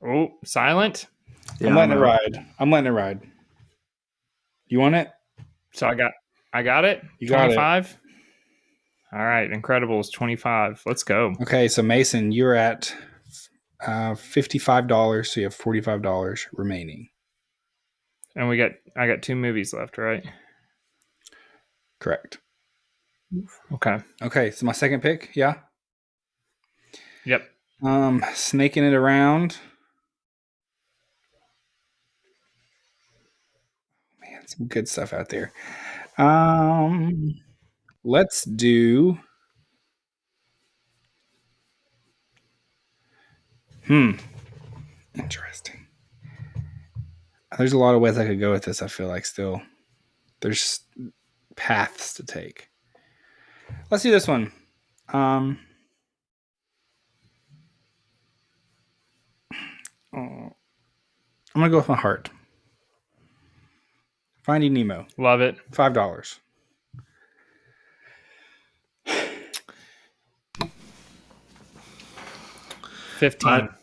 C: Oh, silent.
B: Yeah,
A: I'm letting it ride. You want it?
C: So I got it.
A: You got it.
C: 25. All right, Incredibles 25. Let's go.
A: Okay, so Mason, you're at $55, so you have $45 remaining.
C: And I got 2 movies left, right?
A: Correct.
C: Okay.
A: Okay, so my second pick, yeah.
C: Yep.
A: Snaking it around. Man, some good stuff out there. Let's do. Interesting. There's a lot of ways I could go with this. I feel like still there's paths to take. Let's do this one. I'm gonna go with my heart. Finding Nemo.
C: Love it.
A: $5.
C: $15.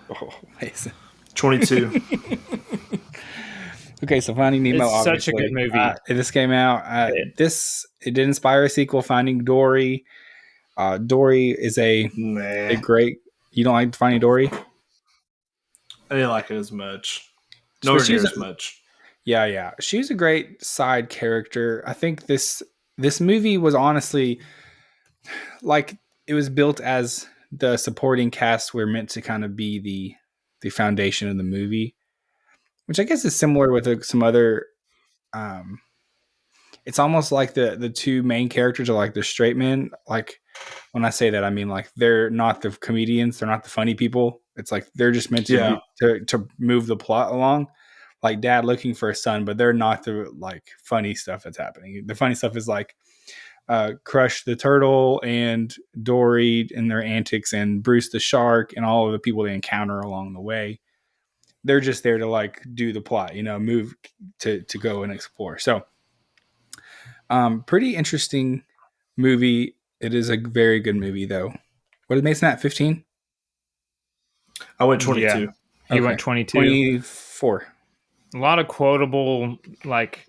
A: Oh, Mason.
B: 22.
A: Okay, so Finding Nemo.
C: It's
A: obviously,
C: such a good movie.
A: This came out. It did inspire a sequel. Finding Dory. Dory is a great. You don't like Finding Dory?
B: I didn't like it as much. Nowhere near as much.
A: Yeah. She's a great side character. I think this movie was honestly like it was built as the supporting cast were meant to kind of be the foundation of the movie, which I guess is similar with some other. It's almost like the two main characters are like the straight men. Like when I say that, I mean like they're not the comedians, they're not the funny people. It's like they're just meant to move the plot along. Like dad looking for a son, but they're not the like funny stuff that's happening. The funny stuff is like Crush the turtle and Dory and their antics and Bruce the shark and all of the people they encounter along the way. They're just there to like do the plot, move to go and explore. So pretty interesting movie. It is a very good movie though. What did Mason at 15?
B: I went 22.
C: Yeah. He went 22.
A: 24.
C: A lot of quotable, like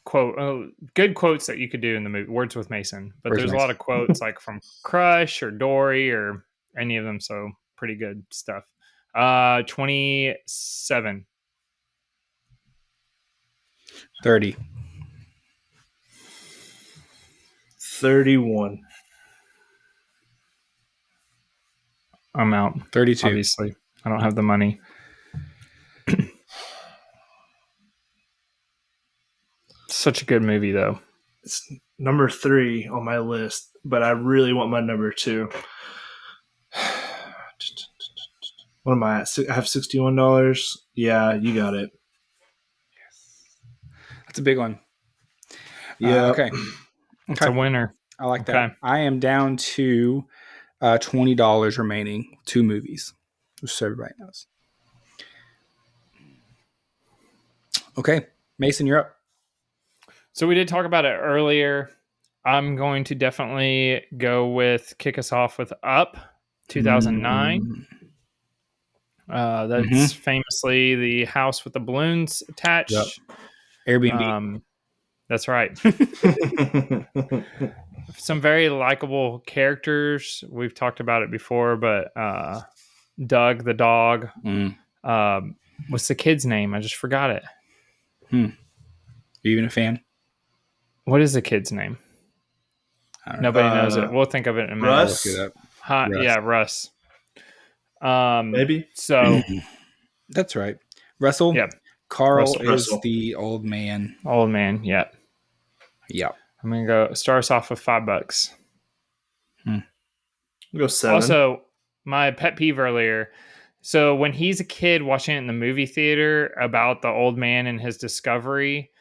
C: quote, good quotes that you could do in the movie, Words with Mason. But there's a lot of quotes like from Crush or Dory or any of them. So pretty good stuff. 27.
A: 30.
B: 31.
C: I'm out.
A: 32.
C: Obviously, I don't have the money. Such a good movie, though.
B: It's number 3 on my list, but I really want my number 2. What am I at? I have $61. Yeah, you got it.
A: Yes. That's a big one.
B: Yeah.
A: Okay.
C: It's a winner.
A: I like that. I am down to $20 remaining. 2 movies. Just so everybody knows. Okay. Mason, you're up.
C: So we did talk about it earlier. I'm going to definitely kick us off with Up, 2009. That's famously the house with the balloons attached.
A: Yep. Airbnb.
C: That's right. Some very likable characters. We've talked about it before, but Doug the dog. What's the kid's name? I just forgot it.
A: Are you even a fan?
C: What is the kid's name? Nobody knows it. We'll think of it in a minute.
B: Russ?
A: Look it up.
C: Russ. Yeah, Russ.
B: Maybe.
C: So
A: that's right. Russell.
C: Yep.
A: Carl is the old man.
C: Old man. Yeah.
A: Yep.
C: I'm gonna go. Start us off with $5.
B: We'll go 7.
C: Also, my pet peeve earlier. So when he's a kid watching it in the movie theater about the old man and his discovery,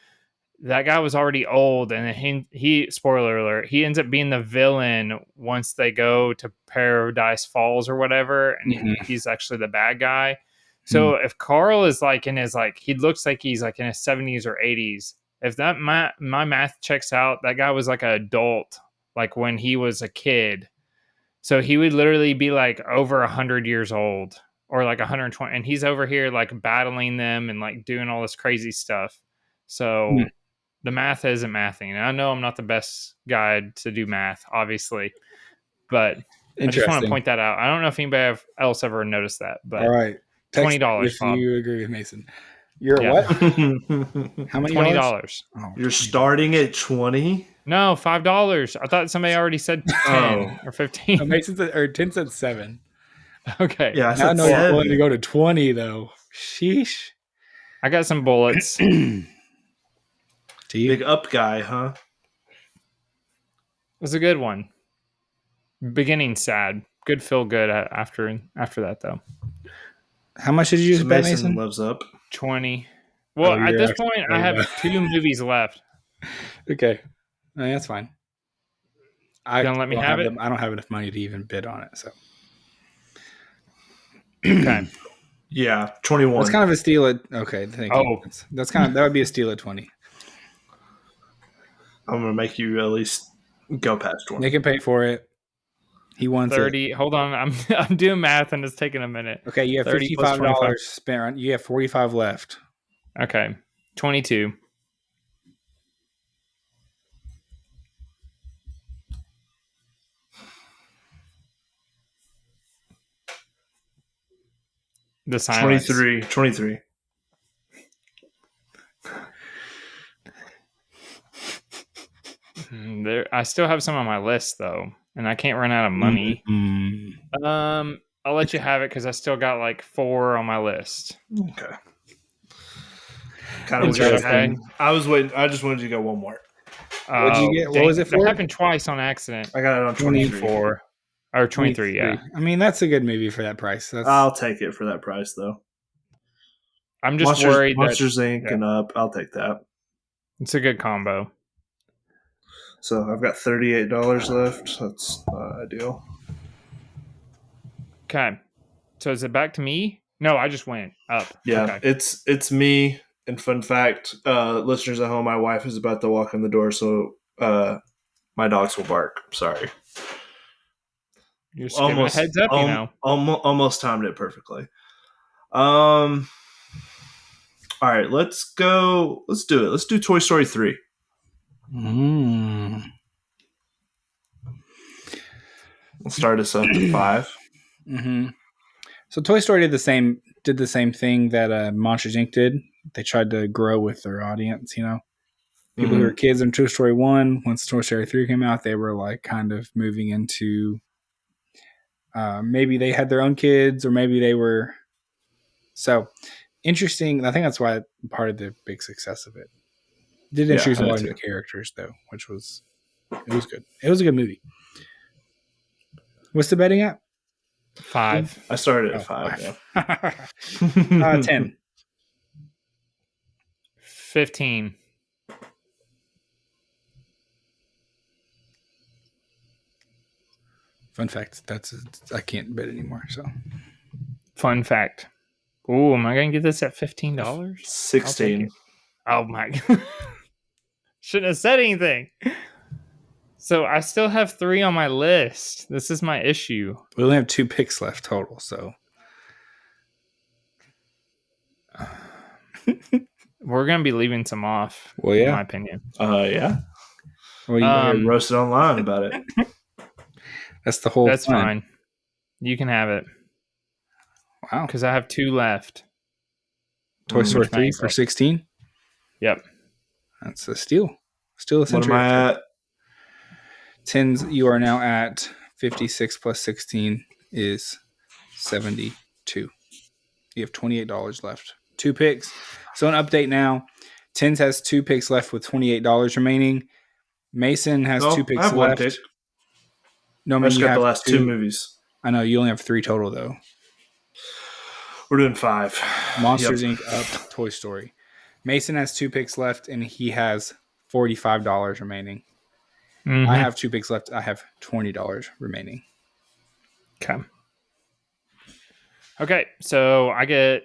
C: that guy was already old, and he spoiler alert, he ends up being the villain once they go to Paradise Falls or whatever, and he's actually the bad guy. So if Carl is like in his he looks like he's like in his 70s or 80s, If that my math checks out, that guy was like an adult, like when he was a kid. So he would literally be like over 100 years old or like 120, and he's over here like battling them and like doing all this crazy stuff. So the math isn't mathing. And I know I'm not the best guy to do math, obviously, but I just want to point that out. I don't know if anybody else ever noticed that, but
A: all right,
C: $20,
A: if
C: Bob.
A: you agree with Mason. You're what? How many?
C: $20.
B: Oh, you're starting at 20?
C: No, $5. I thought somebody already said 10 or 15.
A: No, Mason said, or 10 said 7.
C: Okay.
B: Yeah, I
A: now I
B: said
A: know you're
B: 7.
A: willing to go to 20 though. Sheesh.
C: I got some bullets.
B: Big up guy, huh?
C: It was a good one. Beginning sad. Good feel good after that though.
A: How much did you just bet, Mason?
B: Loves up
C: 20. Well, at this point, I have 2 movies left.
A: Okay, that's fine.
C: You gonna let me have it?
A: I don't have enough money to even bid on it, so.
C: Okay.
B: Yeah, 21.
A: That's kind of a steal at. Okay, thank you. That's kind of that would be a steal at 20.
B: I'm gonna make you at least go past 20.
A: They can pay for it. He wants
C: 30. Hold on, I'm doing math and it's taking a minute.
A: Okay, you have $55 spent. You have 45 left.
C: Okay, 22. The silence.
B: 23.
C: There, I still have some on my list though, and I can't run out of money. I'll let you have it because I still got like 4 on my list.
B: Okay. Kind of interesting. I was waiting. I just wanted you to go one more.
A: What did you get? What was it for?
C: That happened twice on accident.
B: I got it on 24
C: or 23. Yeah.
A: I mean, that's a good movie for that price.
B: I'll take it for that price though.
C: I'm just worried.
B: Monsters Inc. and Up. I'll take that.
C: It's a good combo.
B: So I've got $38 left. That's not ideal.
C: Okay. So is it back to me? No, I just went up.
B: Yeah,
C: okay.
B: It's me. And fun fact, listeners at home, my wife is about to walk in the door, so my dogs will bark. Sorry.
C: You're just giving a heads up, you know.
B: Almost timed it perfectly. All right, let's go. Let's do it. Let's do Toy Story 3. Let's start us up at 5.
A: So Toy Story did the same thing that Monsters Inc. did. They tried to grow with their audience, you know. People who were kids in Toy Story 1, once Toy Story 3 came out, they were like kind of moving into maybe they had their own kids or maybe they were so interesting. I think that's why part of the big success of it. Did introduce a lot of new characters though, which was good. It was a good movie. What's the betting at?
C: 5.
B: I started at 5. Yeah.
A: 10.
C: 15.
A: Fun fact, I can't bet anymore. So,
C: fun fact. Ooh, am I gonna get this at $15?
B: 16.
C: Oh my! Shouldn't have said anything. So I still have 3 on my list. This is my issue.
A: We only have 2 picks left total. So
C: we're gonna be leaving some off.
A: Well, yeah,
C: in my opinion.
B: Yeah.
A: Well,
B: you roasted online about it.
A: That's the whole.
C: That's fine. You can have it.
A: Wow.
C: Because I have 2 left.
A: Toy Story 3 for 16.
C: Yep.
A: That's a steal. Still a century.
B: What am I at?
A: 10s. You are now at 56 plus 16 is 72. You have $28 left. 2 picks. So an update now. 10s has 2 picks left with $28 remaining. Mason has 2 picks left.
B: One pick.
A: No,
B: I just got the last 2 movies.
A: I know you only have 3 total though.
B: We're doing 5.
A: Monsters Inc. Up, Toy Story. Mason has 2 picks left and he has $45 remaining. I have 2 picks left. I have $20 remaining.
C: Okay, so I get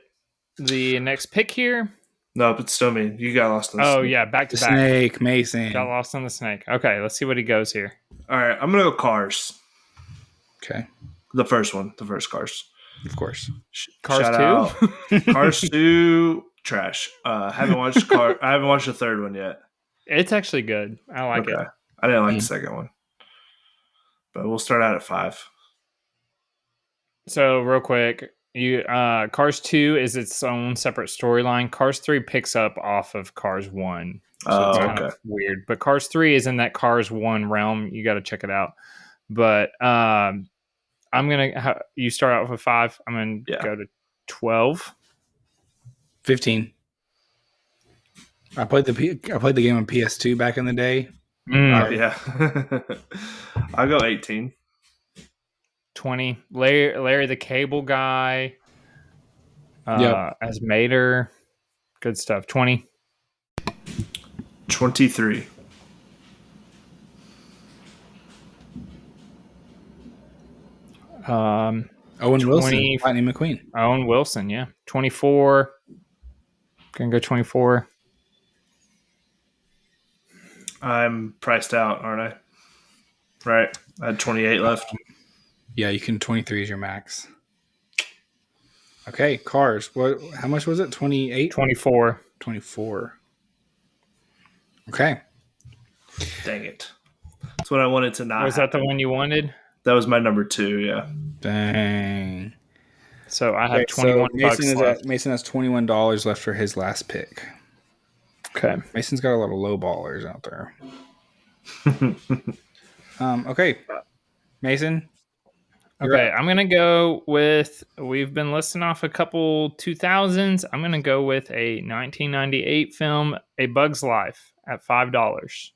C: the next pick here.
B: No, but still me. You got lost in the
C: Oh
B: snake.
C: yeah, back to
A: The
C: back.
A: snake, Mason.
C: Got lost on the snake. Okay, let's see what he goes here.
B: All right, I'm gonna go Cars.
A: Okay,
B: The first one, the first Cars.
A: of course.
C: Cars
B: Shout
C: 2?
B: out Cars 2. Trash. I haven't watched the third one yet.
C: It's actually good. I like it.
B: I didn't like the second one, but we'll start out at 5.
C: So real quick, Cars 2 is its own separate storyline. Cars 3 picks up off of Cars 1. So it's kind of weird. But Cars 3 is in that Cars 1 realm. You got to check it out. But I'm going to you start out with 5. I'm going to go to 12.
A: 15. I played the game on PS2 back in the day.
B: Oh yeah. I'll go 18.
C: 20. Larry the Cable Guy. As Mater. Good stuff. 20.
B: 23.
A: Owen Wilson, Lightning McQueen.
C: Owen Wilson, yeah. 24. Gonna go 24.
B: I'm priced out, aren't I? Right. I had 28 left.
A: Yeah, you can. 23 is your max. Okay, Cars. How much was it? 28?
C: 24.
A: 24. Okay.
B: Dang it. That's what I wanted to not
C: Was that the one you wanted?
B: That was my number 2, yeah.
A: Dang.
C: So I have 21 bucks left.
A: Mason has $21 left for his last pick.
C: Okay.
A: Mason's got a lot of low ballers out there. Okay. Mason.
C: Okay, I'm going to go with, we've been listing off a couple 2000s. I'm going to go with a 1998 film, A Bug's Life, at $5.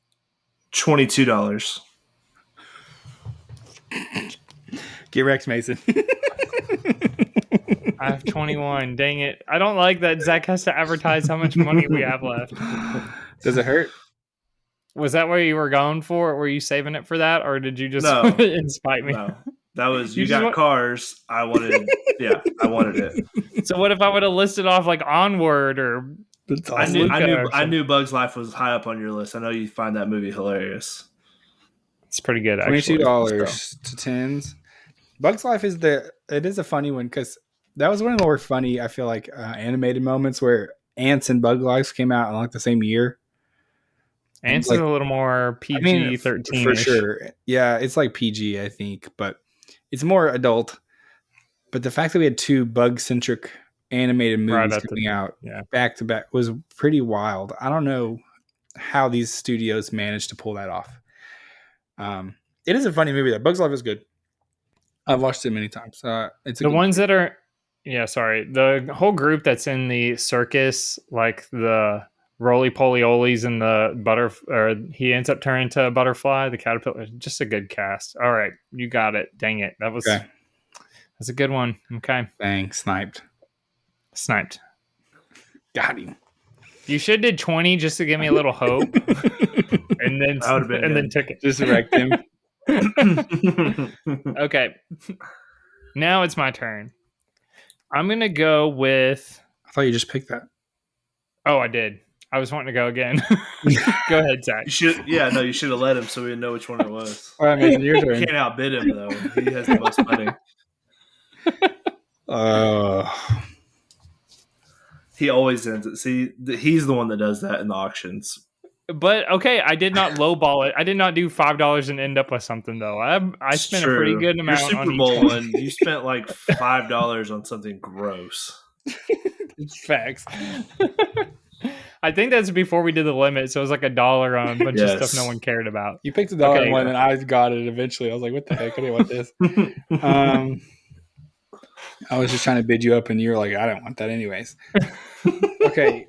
B: $22.
A: Get wrecked, Mason.
C: I have 21. Dang it. I don't like that Zach has to advertise how much money we have left.
A: Does it hurt?
C: Was that where you were going for? Were you saving it for that? Or did you just spite me?
B: No. That was, you got Cars. I wanted it.
C: So what if I would have listed off like Onward or
B: I knew Bug's Life was high up on your list. I know you find that movie hilarious.
C: It's pretty good, actually.
A: $22 to tens. Bug's Life is a funny one because that was one of the more funny, I feel like, animated moments where Ants and Bug Life came out in like the same year.
C: Ants is a little more PG-13
A: for sure. Yeah, it's like PG, I think, but it's more adult. But the fact that we had 2 bug-centric animated movies coming out back to back was pretty wild. I don't know how these studios managed to pull that off. It is a funny movie though. Bug's Life is good. I've watched it many times. It's
C: the ones that are, the whole group that's in the circus, like the roly-poly-olies and the he ends up turning into a butterfly, the caterpillar. Just a good cast. All right, you got it. Dang it, that's a good one. Okay,
A: dang, sniped. Got him.
C: You should did 20 just to give me a little hope, and then took it.
A: Just wrecked him.
C: Okay, now it's my turn. I'm gonna go with.
A: I thought you just picked that.
C: Oh, I did. I was wanting to go again. Go ahead, Zach.
B: You should have let him so we didn't know which one it was.
A: All right, Mason, your turn.
B: You can't outbid him though. He has the most money. He always ends it. See, he's the one that does that in the auctions.
C: But okay, I did not lowball it. I did not do $5 and end up with something though. I spent a pretty good amount.
B: Your Super Bowl one, you spent like $5 on something gross.
A: It's facts.
C: I think that's before we did the limit, so it was like $1 on a bunch of stuff no one cared about.
A: You picked $1 one, and I got it eventually. I was like, "What the heck? I didn't want this." I was just trying to bid you up, and you were like, "I don't want that, anyways." Okay.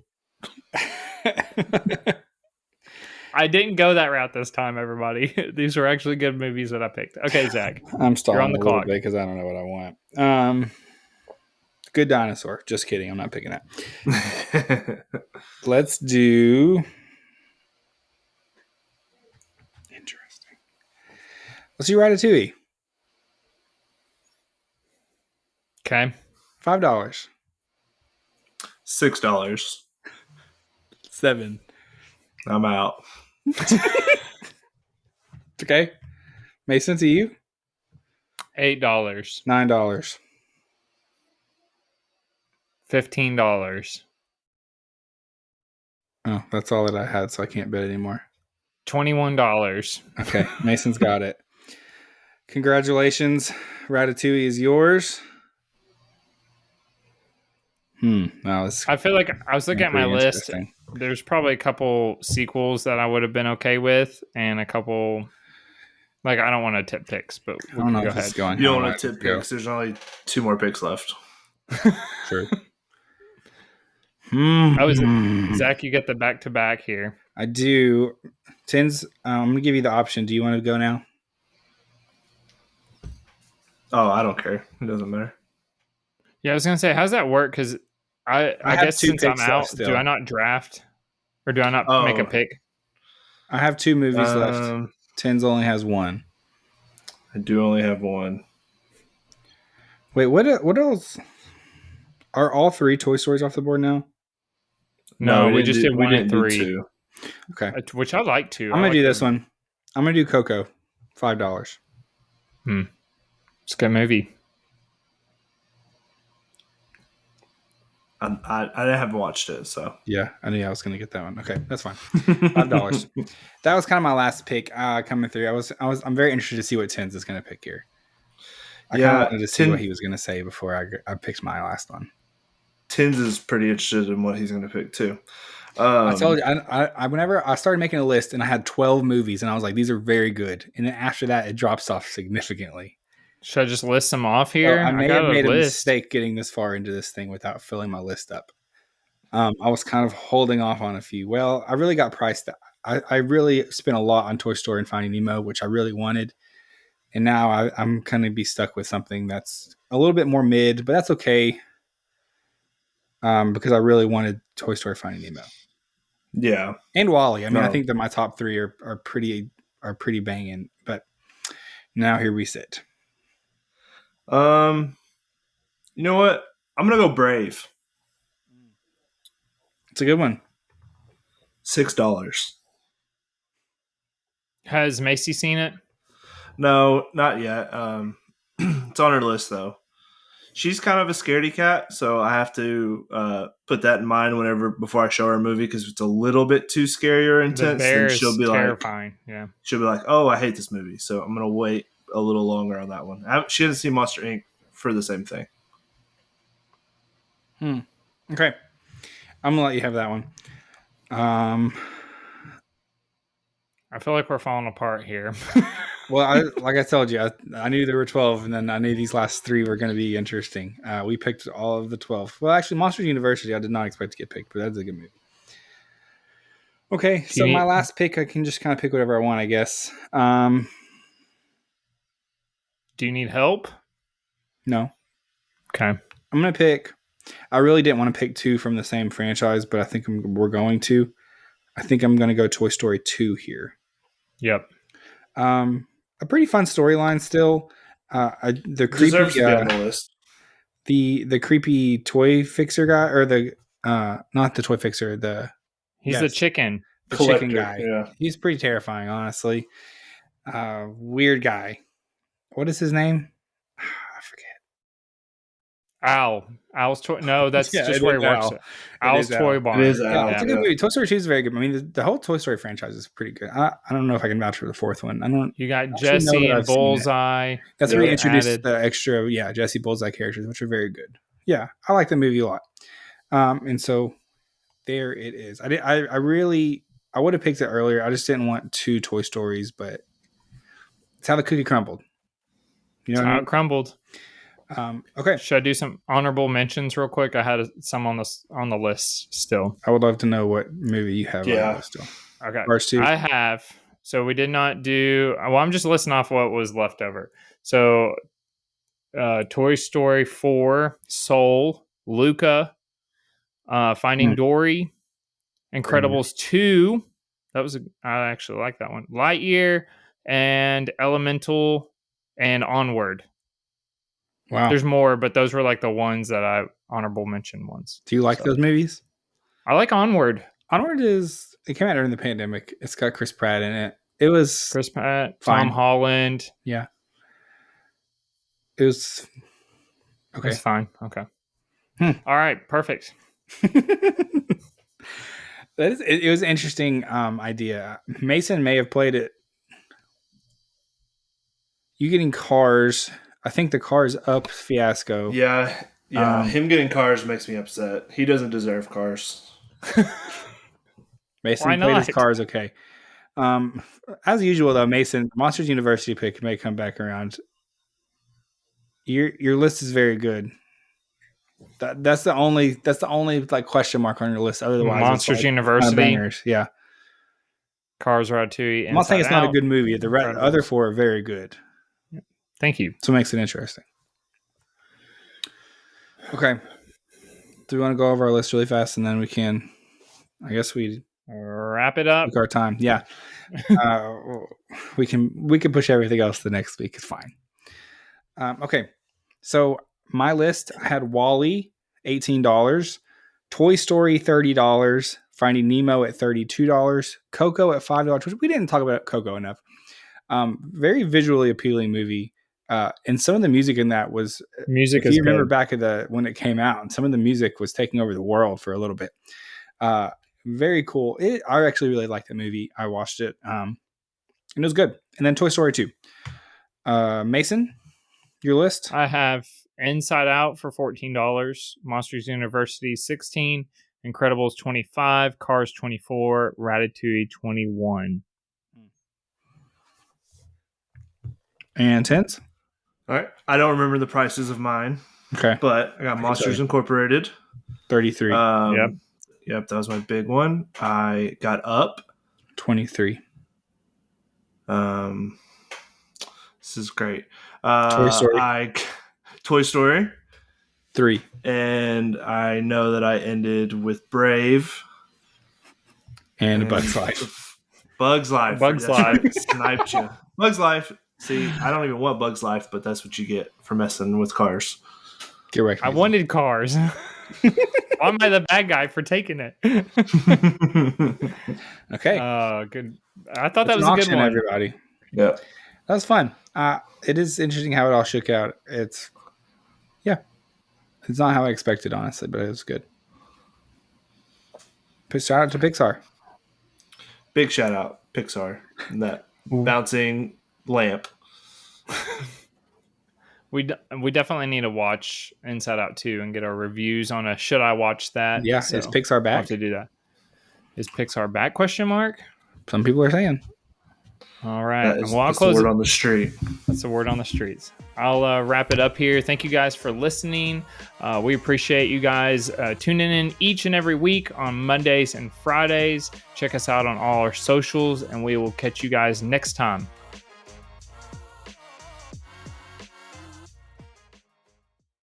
C: I didn't go that route this time, everybody. These were actually good movies that I picked. Okay, Zach.
A: I'm stalling on the clock because I don't know what I want. Good Dinosaur. Just kidding. I'm not picking that. Let's do. Interesting. Let's do Ratatouille.
C: Okay.
A: $5.
B: $6.
A: 7.
B: I'm out.
A: Okay. Mason, to you?
C: $8.
A: $9.
C: $15.
A: Oh, that's all that I had, so I can't bet anymore.
C: $21.
A: Okay, Mason's got it. Congratulations. Ratatouille is yours. Wow,
C: I feel like I was looking at my list.
A: interesting.
C: There's probably a couple sequels that I would have been okay with, and a couple. Like, I don't want to tip picks, but
A: I don't know if this is going.
B: You don't want to tip picks. There's only 2 more picks left.
A: Sure.
C: Zach, you get the back-to-back here.
A: I do. Tins, I'm going to give you the option. Do you want to go now?
B: Oh, I don't care. It doesn't matter.
C: Yeah, I was going to say, how's that work? Because I guess since I'm out, do I not draft? Or do I not make a pick?
A: I have 2 movies left. Tins only has 1.
B: I do only have 1.
A: Wait, what else? Are all 3 Toy Stories off the board now?
C: No, we just did 1 and 3.
B: 2.
A: Okay.
C: Which I like to.
A: I'm going to do this one. I'm going to do Coco. $5.
C: It's a good movie.
B: I haven't watched it, so.
A: Yeah, I knew I was going to get that one. Okay, that's fine. $5. That was kind of my last pick coming through. I'm very interested to see what Tins is going to pick here. I kind of wanted to see what he was going to say before I picked my last one.
B: Tins is pretty interested in what he's going to pick too.
A: I told you, I whenever I started making a list and I had 12 movies and I was like, these are very good. And then after that, it drops off significantly.
C: Should I just list them off here?
A: I may have made a mistake getting this far into this thing without filling my list up. I was kind of holding off on a few. Well, I really got priced. I really spent a lot on Toy Story and Finding Nemo, which I really wanted. And now I'm going to be stuck with something that's a little bit more mid, but that's okay. Because I really wanted Toy Story Finding Nemo.
B: Yeah.
A: And WALL-E. I mean, I think that my top 3 are pretty banging, but now here we sit.
B: You know what? I'm going to go Brave.
A: It's a good one.
B: $6.
C: Has Macy seen it?
B: No, not yet. It's on her list though. She's kind of a scaredy cat, so I have to put that in mind before I show her a movie because if it's a little bit too scary or intense, then she'll be
C: terrifying.
B: Yeah, she'll be like, "Oh, I hate this movie," so I'm gonna wait a little longer on that one. She hasn't seen Monster Inc. for the same thing.
A: Okay, I'm gonna let you have that one.
C: I feel like we're falling apart here.
A: Well, like I told you, I knew there were 12, and then I knew these last 3 were going to be interesting. We picked all of the 12. Well, actually, Monsters University, I did not expect to get picked, but that's a good movie. Okay, so my last pick, I can just kind of pick whatever I want, I guess.
C: Do you need help?
A: No.
C: Okay.
A: I'm going to pick. I really didn't want to pick 2 from the same franchise, but I think we're going to. I think I'm going to go Toy Story 2 here.
C: Yep.
A: A pretty fun storyline still. The creepy
B: deserves to be on the list.
A: The creepy toy fixer guy, or the not the toy fixer.
C: He's the chicken.
A: The chicken guy. Yeah. He's pretty terrifying, honestly. Weird guy. What is his name? I forget.
C: Owl's toy. No, that's just where he works. Owl's Toy Barn.
A: It is Owl. It's a good movie. Toy Story 2 is very good. I mean, the whole Toy Story franchise is pretty good. I don't know if I can vouch for the 4th one.
C: You got Jesse and Bullseye.
A: That's where he introduced the extra, Jesse Bullseye characters, which are very good. Yeah, I like the movie a lot. And so there it is. I would have picked it earlier. I just didn't want 2 Toy Stories, but it's how the cookie crumbled.
C: You know how it crumbled.
A: Okay.
C: Should I do some honorable mentions real quick? I had some on the list still.
A: I would love to know what movie you have on the list still.
C: Okay.
A: First 2.
C: I have. So we did not do. Well, I'm just listing off what was left over. So, Toy Story 4, Soul, Luca, Finding Dory, Incredibles 2. I actually like that one. Lightyear and Elemental and Onward.
A: Wow.
C: There's more, but those were like the ones that I honorable mention ones.
A: Do you like those movies?
C: I like Onward.
A: Onward it came out during the pandemic. It's got Chris Pratt in it. It was
C: Chris Pratt,
A: fine.
C: Tom Holland.
A: Yeah. It was okay.
C: It's fine. Okay. All right. Perfect.
A: It was an interesting idea. Mason may have played it. You getting Cars. I think the Cars Up fiasco.
B: Yeah. Him getting Cars makes me upset. He doesn't deserve Cars.
A: Mason played his Cars okay. As usual, though, Mason, Monsters University pick may come back around. Your list is very good. That's the only like question mark on your list. Otherwise,
C: Monsters University,
A: bangers. Yeah.
C: Cars, Ratatouille.
A: I'm not saying it's not a good movie. The other four are very good.
C: Thank you.
A: So it makes it interesting. Okay. Do we want to go over our list really fast, and then we can? I guess we
C: wrap it up.
A: Take our time. Yeah. We can push everything else the next week. It's fine. Okay. So my list, I had WALL-E, $18, Toy Story, $30, Finding Nemo at $32, Coco at $5, which we didn't talk about Coco enough. Very visually appealing movie. And some of the music in that was
C: music.
A: If you remember back at when it came out, and some of the music was taking over the world for a little bit. Very cool. I actually really liked the movie. I watched it, and it was good. And then Toy Story 2. Mason, your list?
C: I have Inside Out for $14, Monsters University $16, Incredibles $25, Cars $24, Ratatouille $21.
A: And Tense?
B: All right. I don't remember the prices of mine.
A: Okay.
B: But I got Monsters Incorporated.
A: 33.
B: Yep, that was my big one. I got Up.
A: 23.
B: This is great.
A: Toy Story.
B: Toy Story.
A: 3.
B: And I know that I ended with Brave.
A: And Bug's Life.
B: Bug's Life.
C: Bug's Life.
B: Sniped you. Bug's Life. See, I don't even want Bug's Life, but that's what you get for messing with Cars.
A: Get right.
C: I wanted Cars. Why am I the bad guy for taking it?
A: Okay.
C: Good. I thought that was a good one.
B: Everybody. Yeah.
A: That was fun. It is interesting how it all shook out. It's not how I expected, honestly, but it was good. Shout out to Pixar.
B: Big shout out, Pixar. And that bouncing lamp.
C: We definitely need to watch Inside Out 2 and get our reviews on a should I watch that?
A: Yeah, so is Pixar back?
C: We'll have to do that. Is Pixar back? Question mark.
A: Some people are saying.
C: All right.
B: That's the word on the street.
C: That's the word on the streets. I'll wrap it up here. Thank you guys for listening. We appreciate you guys tuning in each and every week on Mondays and Fridays. Check us out on all our socials, and we will catch you guys next time